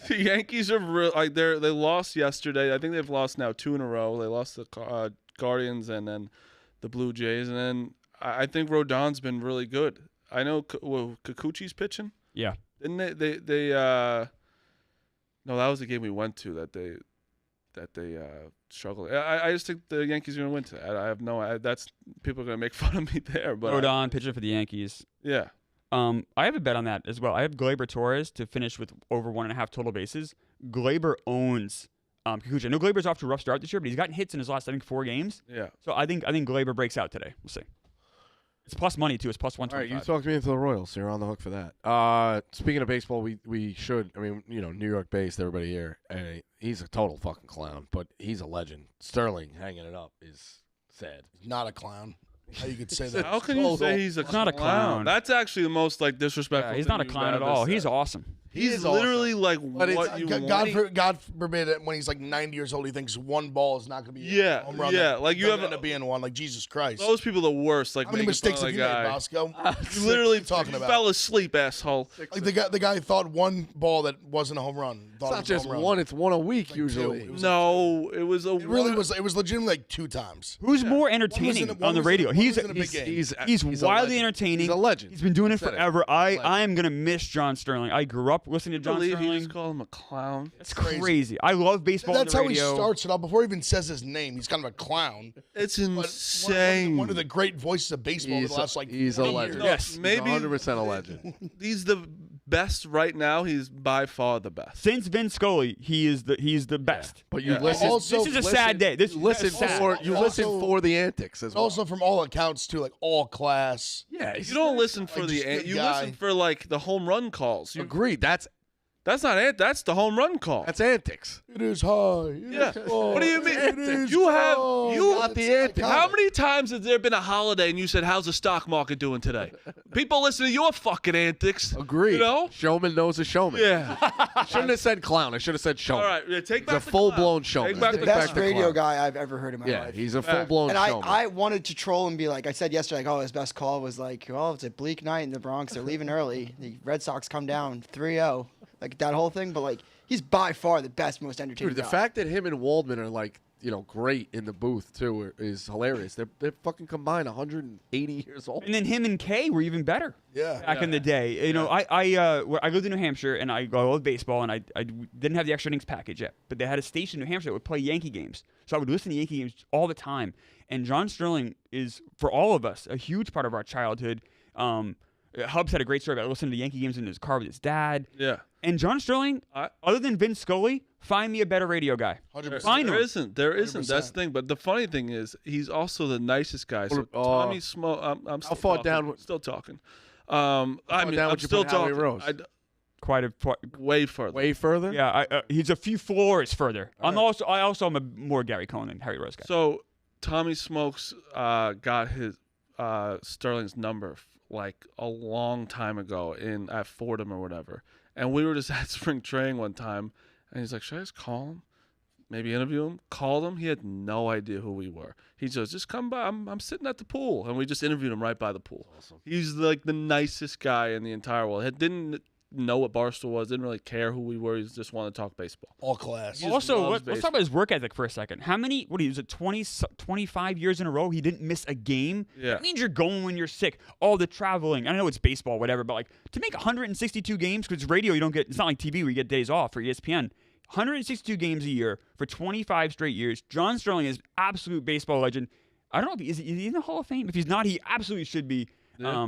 The Yankees are real. Like they lost yesterday. I think they've lost now 2 in a row. They lost the Guardians and then the Blue Jays, and then I think Rodon's been really good. I know Kikuchi's pitching. Yeah. Didn't they no, that was the game we went to that they struggled. I just think the Yankees are going to win today. I have no. That's people are going to make fun of me there. But Rodon pitching for the Yankees. Yeah. I have a bet on that as well. I have Gleyber Torres to finish with over 1.5 total bases. Gleyber owns Kikuchi. I know Gleyber's off to a rough start this year, but he's gotten hits in his last, I think, 4 games. Yeah. So I think Gleyber breaks out today. We'll see. It's plus money too. It's plus 125. All right, you talked me into the Royals, so you're on the hook for that. Speaking of baseball, we should. I mean, New York based, everybody here, and he's a total fucking clown, but he's a legend. Sterling hanging it up is sad. Not a clown. How you could say that? How can you say he's not a clown? That's actually the most disrespectful. Yeah, he's not a clown at all. He's awesome. He's literally like what you want. God forbid it when he's like 90 years old, he thinks one ball is not going to be a home run. Yeah, like you have end up being one. Like Jesus Christ. Those people are the worst. Like how many mistakes have you made, Bosco? You literally talking about. Fell asleep, asshole. Like the guy thought one ball that wasn't a home run. It's not just one; it's one a week usually. It was a. It really was. It was legitimately like 2 times. Who's more entertaining on the radio? He's wildly entertaining. He's a legend. He's been doing it forever. I am gonna miss John Sterling. I grew up listening to John Sterling. You just call him a clown. That's crazy. I love baseball. That's on the how radio. he starts it out. Before he even says his name, he's kind of a clown. It's insane. One of the great voices of baseball over the last he's a legend. Yes, maybe 100% a legend. He's the best right now. He's by far the best. Since Vin Scully, he's the best. But you listen. This is a sad day. You listen for the antics as well. Also, from all accounts, too, like all class. Yeah, You don't listen for just good you guy. listen for like the home run calls. Agreed. That's not it. That's the home run call. That's antics. It is high. Yeah. What do you mean? You got the antics. How many times has there been a holiday and you said, "How's the stock market doing today?" People listen to your fucking antics. Agreed. You know? Showman knows a showman. Yeah. I shouldn't have said clown. I should have said showman. All right. Yeah, take back He's a full-blown showman. Take back The the best back the radio clown. guy I've ever heard in my Yeah, life. he's a full-blown And showman. I wanted to troll and be like, I said yesterday, like, his best call was like, well, it's a bleak night in the Bronx. They're leaving early. The Red Sox come down 3-0. Like, that whole thing. But, like, he's by far the best, most entertaining Dude, the guy. fact that him and Waldman are like, great in the booth too is hilarious. They're fucking combined 180 years old. And then him and Kay were even better. Yeah. Back in the day, I lived in New Hampshire and I love baseball and I didn't have the extra innings package yet, but they had a station in New Hampshire that would play Yankee games, so I would listen to Yankee games all the time. And John Sterling is, for all of us, a huge part of our childhood. Hubs had a great story about listening to Yankee games in his car with his dad. Yeah. And John Sterling, other than Vince Scully, find me a better radio guy. 100%. Find him. There isn't. 100%. That's the thing. But the funny thing is, he's also the nicest guy. So Tommy Smoke, I'm still far talking. down? Still talking. down I'm would you still put Howie talking. Rose? Way further. Way further. Yeah, he's a few floors further. I also am a more Gary Cohn than Harry Rose guy. So Tommy Smokes got his Sterling's number like a long time ago at Fordham or whatever, and we were just at spring training one time, and he's like, "Should I just call him? Maybe interview him?" Called him. He had no idea who we were. He just come by. I'm sitting at the pool, and we just interviewed him right by the pool. Awesome. He's like the nicest guy in the entire world. know what Barstool was. Didn't really care who we were. He just wanted to talk baseball. All class. He just Also, loves let's talk about his work ethic for a second. How many, what is it, 25 years in a row he didn't miss a game? Yeah. That means you're going when you're sick. All the traveling. I know it's baseball, whatever, but like to make 162 games, because radio, you don't get, it's not like TV where you get days off for ESPN. 162 games a year for 25 straight years. John Sterling is absolute baseball legend. I don't know if is he in the Hall of Fame? If he's not, he absolutely should be. Yeah.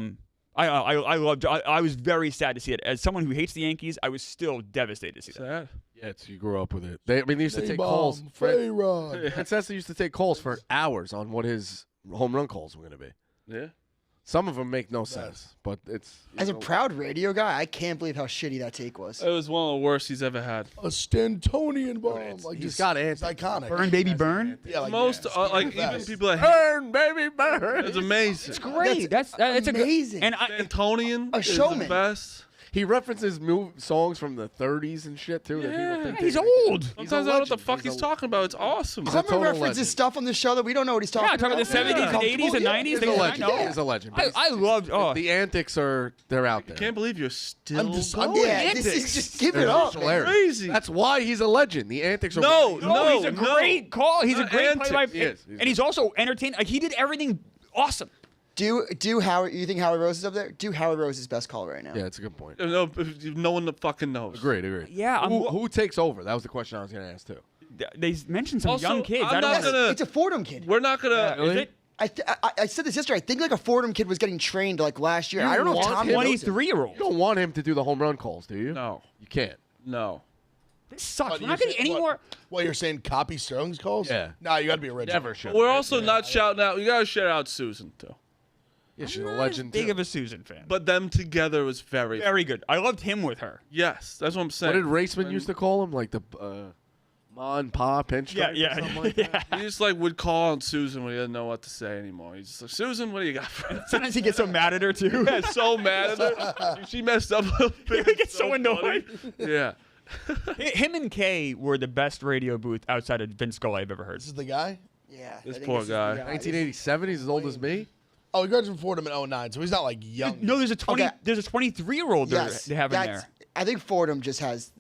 I was very sad to see it. As someone who hates the Yankees, I was still devastated to see that. Sad. Yeah, you grew up with it. They used to take calls. Ray-Ron. Francesa used to take calls for hours on what his home run calls were going to be. Yeah. Some of them make no sense, but it's... As a proud radio guy, I can't believe how shitty that take was. It was one of the worst he's ever had. A Stantonian bomb. Like he's just, got it's antics. iconic. Burn, baby, burn. Yeah, like, Most yeah, like the even best. people that Burn, baby, burn. it's amazing. It's great. That's amazing. And Antonian A is showman. the best. He references songs from the 30s and shit, too. That people think he's they- old. Sometimes I don't know what the legend. fuck he's talking about. It's awesome. a Clemens total references legend. stuff on the show that we don't know what he's talking Yeah, about. talking about the 70s and 80s and 90s. He's a things legend. I know. He's a legend. I loved. Oh, The antics they're out there. Can't believe you're still I'm going. Yeah, this is just give it They're up. hilarious. Crazy. That's why he's a legend. The antics are... No, no, he's a great call. He's a Not great antics. play-by-play, He is. He's and he's also entertaining. Like he did everything awesome. Do Howard? You think Howard Rose is up there? Do Howard Rose his best call right now? Yeah, it's a good point. No one fucking knows. Agreed. Yeah, Who takes over? That was the question I was going to ask, too. They mentioned some Also, young kids. I'm I don't not know. gonna- It's a Fordham kid. We're not gonna. Is it? I said this yesterday. I think like a Fordham kid was getting trained like last year. I don't know if want Tommy him? knows it. 23-year-old. You don't want him to do the home run calls, do you? No, You can't. no. This sucks. What, We're not you're getting any saying- more. What, you're saying copy Sterling's calls? Yeah. Nah, you got to be original. Never should. We're also not shouting out. You gotta shout out Susan too. Yeah, she's a Not as legend, big too. of a Susan fan. But them together was very. Very good. I loved him with her. Yes, that's what I'm saying. What did Raceman used to call him? Like the Ma and Pa pinstripe? Yeah, or something yeah. like that? He just like would call on Susan when he didn't know what to say anymore. He's just like, Susan, what do you got for me? Sometimes he gets so mad at her too. Yeah, so mad at her. She messed up a little bit. He gets so funny. annoyed. Yeah. Him and Kay were the best radio booth outside of Vince Scully I've ever heard. This is the guy? Yeah. This I think poor is the guy. 1987, he's as old as me? Oh, he graduated from Fordham in 09, so he's not like young. No, there's a 23-year-old Yes, they have in that's- there. I think Fordham just has.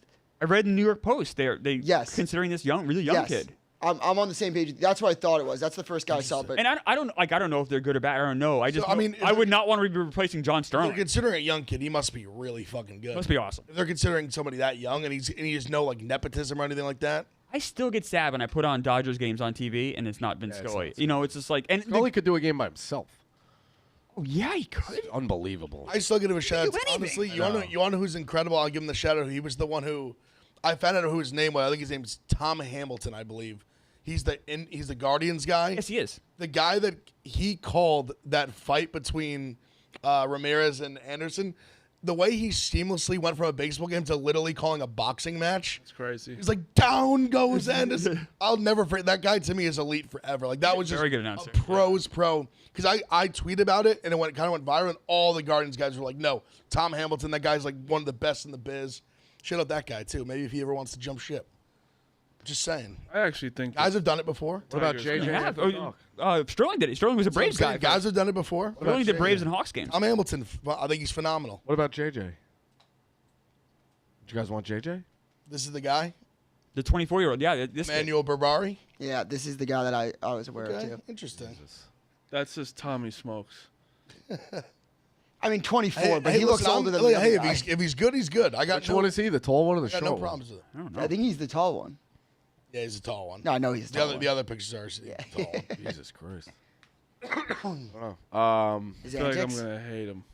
I read in the New York Post they're Yes. considering this really young Yes. kid. I'm on the same page. That's what I thought it was. That's the first guy I saw. But And I don't know if they're good or bad. I don't know. I just I mean, if I would they're- not want to be replacing John If they're Sterling. considering a young kid, he must be really fucking good. Must be awesome. If they're considering somebody that young and he has no like nepotism or anything like that. I still get sad when I put on Dodgers games on TV and it's not Vince Scully. You know, it's just like and Scully could do a game by himself. oh, yeah, he could. Unbelievable. I still give him a shout out. do anything. Honestly, you want to know who's incredible? I'll give him the shout out. He was the one who I found out who his name was. I think his name is Tom Hamilton, I believe. He's the Guardians guy. Yes, he is. The guy that he called that fight between Ramirez and Anderson. The way he seamlessly went from a baseball game to literally calling a boxing match. It's crazy. He's like, down goes Anderson. I'll never forget. That guy to me is elite forever. Like that was just Very good announcer. a pro's pro. Because I tweeted about it and it kind of went viral and all the Guardians guys were like, no, Tom Hamilton, that guy's like one of the best in the biz. Shout out that guy too. Maybe if he ever wants to jump ship. Just saying. I actually think Guys have done it before. What about Tigers. JJ? Yeah. Sterling did it. Sterling was a Braves guy. Guys have done it before. Sterling did Braves and Hawks games. Tom Hamilton, I think he's phenomenal. What about JJ? Did you guys want JJ? This is the guy, The 24-year-old. Yeah, this kid. Manuel Barbari. yeah, this is the guy that I was aware of Okay, too. interesting. that's just Tommy Smokes. I mean, 24, but he listen, looks older than the hey, other guy. if he's good, he's good. I got Which one is he? The tall one or the I got short no one? problems with it. I don't know. I think he's the tall one. Yeah, he's a tall one. No, I know he's the tall one. The other pictures are tall. Jesus Christ. His I feel like I'm antics. gonna hate him.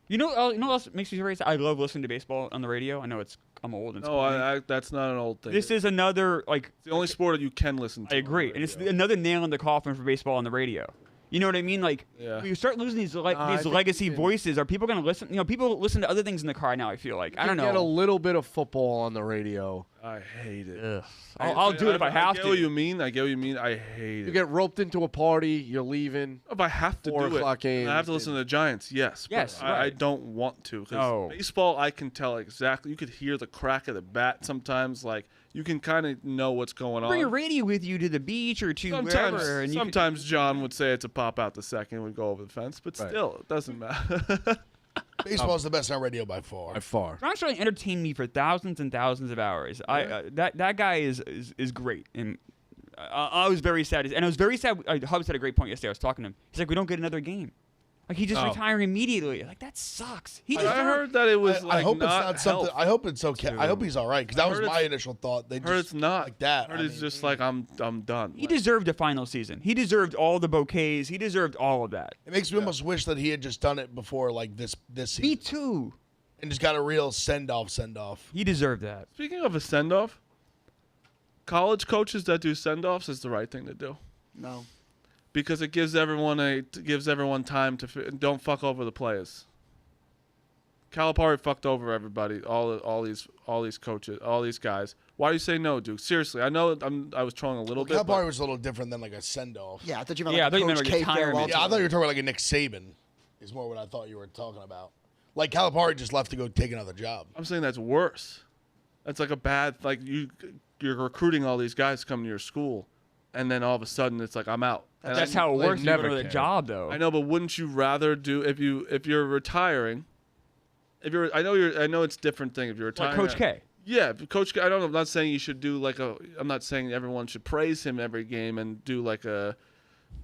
You know what else makes me very sad? I love listening to baseball on the radio. I know I'm old. And No, that's not an old thing. this is another like. It's the only sport that you can listen to. I agree, and it's another nail in the coffin for baseball on the radio. You know what I mean? Like, Yeah. you start losing these I these think legacy you can- voices. Are people going to listen? You know, people listen to other things in the car now. I feel like I don't Get a know. little bit of football on the radio. I hate it. Ugh. I'll do it if I have get to. what you mean. I get what you mean. I hate You it. get roped into a party, you're leaving. If I have to 4 do it, o'clock and games, I have to listen to the Giants. Yes. but Yes, I right. don't want to because No. baseball, I can tell exactly. You could hear the crack of the bat sometimes. Like you can kind of know what's going on. Bring a radio with you to the beach or to Sometimes, wherever. And you can- sometimes John would say it's a pop out the second, would go over the fence, but Right. still, it doesn't matter. Baseball's the best on radio by far. By far. Ron Sterling entertained me for thousands and thousands of hours. That guy is great, and I was very sad. And I was very sad. Hubs had a great point yesterday. I was talking to him. He's like, we don't get another game. Like, he just retiring immediately. Like, that sucks. I heard that it was I hope it's not health, something. I hope it's okay. I hope he's all right, because that was my initial thought. They heard just it's not like that. Heard it's just like I'm done. He deserved a final season. He deserved all the bouquets. He deserved all of that. It makes me almost wish that he had just done it before, like this season. Me too. And just got a real send off. He deserved that. Speaking of a send off, college coaches that do send offs is the right thing to do. No. Because it gives everyone time to don't fuck over the players. Calipari fucked over everybody, all these coaches, all these guys. Why do you say no, Duke? Seriously, I know I was trolling a little bit. Calipari was a little different than like a send off. Yeah, I thought you meant like Coach K farewell. Yeah, I thought you were talking about like a Nick Saban. Is more what I thought you were talking about. Like Calipari just left to go take another job. I'm saying that's worse. That's like a bad you're recruiting all these guys to come to your school, and then all of a sudden it's like I'm out. And That's how it works. You go to the job, though. I know, but wouldn't you rather do if you're retiring? I know it's a different thing if you're retiring. Like Coach K. Yeah, Coach K. I'm not saying you should do I'm not saying everyone should praise him every game and do like a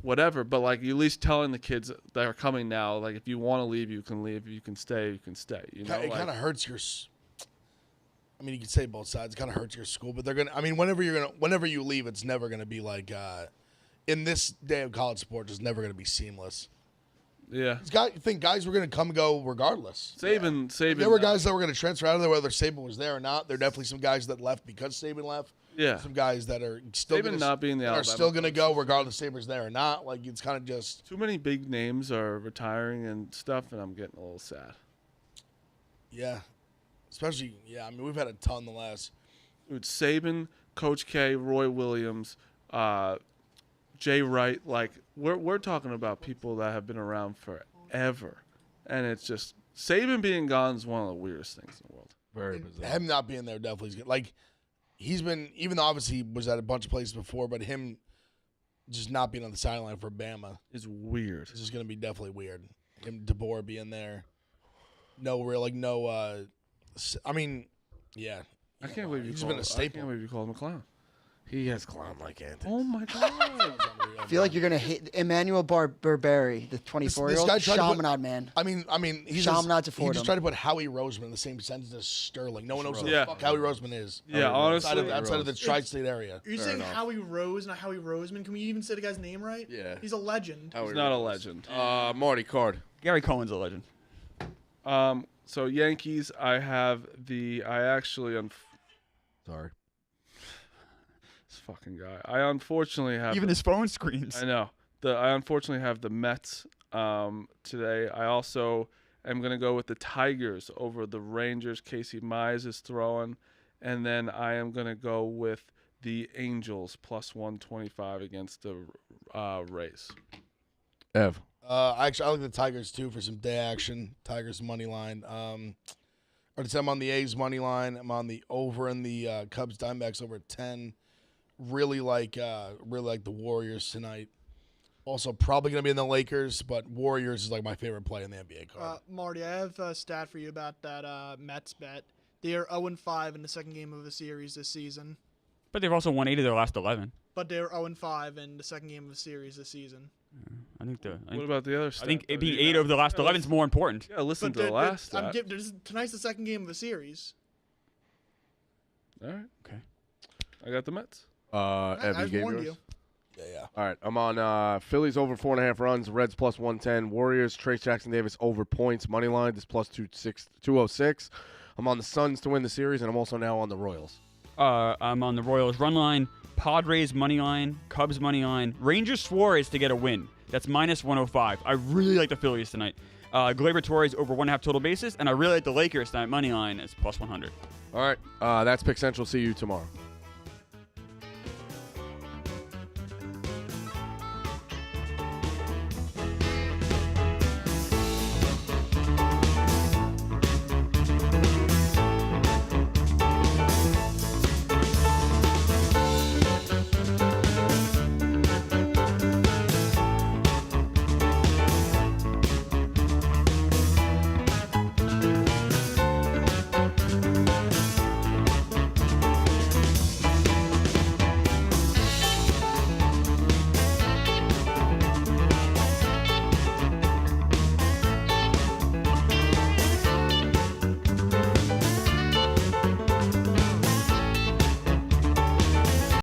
whatever, but like you at least telling the kids that are coming now, like if you want to leave, you can leave. If you can stay, you can stay. You know, it kind of hurts your. I mean, you can say both sides. It kind of hurts your school, but they're gonna. I mean, whenever you leave, it's never gonna be like. In this day of college sports, it's never gonna be seamless. Yeah. I think guys were gonna come and go regardless. Saban. There were guys that were gonna transfer out of there, whether Saban was there or not. There are definitely some guys that left because Saban left. Yeah. Some guys that are still not being the are still gonna go regardless Saban's there or not. Like it's kind of just too many big names are retiring and stuff, and I'm getting a little sad. Yeah. Especially, I mean, we've had a ton the last. Dude, Saban, Coach K, Roy Williams, Jay Wright. Like, we're talking about people that have been around forever. And it's just, Saban being gone is one of the weirdest things in the world. Very bizarre. Him not being there definitely is good. Like, he's been, even though obviously he was at a bunch of places before, but him just not being on the sideline for Bama is weird. It's just going to be definitely weird. Him, DeBoer being there. I mean, yeah. I can't believe he's been a staple. I can't believe you called him a clown. He has clown-like antics. Oh my god! I feel like you're gonna hate Emmanuel Barberi, the 24-year-old Chaminade man. I mean, he's Chaminade to he Fordham. just tried to put Howie Roseman in the same sentence as Sterling. No one knows who the fuck Howie Roseman is. Yeah, honestly, outside of the tri-state area. Are you saying Howie Rose, not Howie Roseman? Can we even say the guy's name right? Yeah, he's a legend. He's not a legend. Marty Card. Gary Cohen's a legend. So Yankees, sorry. This fucking guy. I unfortunately have even his phone screens. I know. I unfortunately have the Mets today. I also am gonna go with the Tigers over the Rangers. Casey Mize is throwing, and then I am gonna go with the Angels plus 125 against the Rays. Ev. Actually, I like the Tigers too for some day action. Tigers money line. I'm on the A's money line. I'm on the over in the Cubs Diamondbacks over 10. Really like the Warriors tonight. Also, probably gonna be in the Lakers, but Warriors is like my favorite play in the NBA card. Marty, I have a stat for you about that Mets bet. They are 0-5 in the second game of the series this season. But they've also won 8 of their last 11. But they're 0-5 in the second game of the series this season. What about the other stuff? I think it being 8 of the last 11 is more important. Yeah, listen to the last stat. Tonight's the second game of the series. All right. Okay. I got the Mets. I warned you. Yeah. All right, I'm on Phillies over 4.5 runs, Reds plus 110, Warriors, Trace Jackson Davis over points, money line, this plus 206. I'm on the Suns to win the series, and I'm also now on the Royals. I'm on the Royals run line, Padres money line, Cubs money line, Rangers Suarez to get a win. That's minus 105. I really like the Phillies tonight. Gleyber Torres over 1.5 total bases, and I really like the Lakers tonight money line as plus 100. All right, that's Pick Central. See you tomorrow.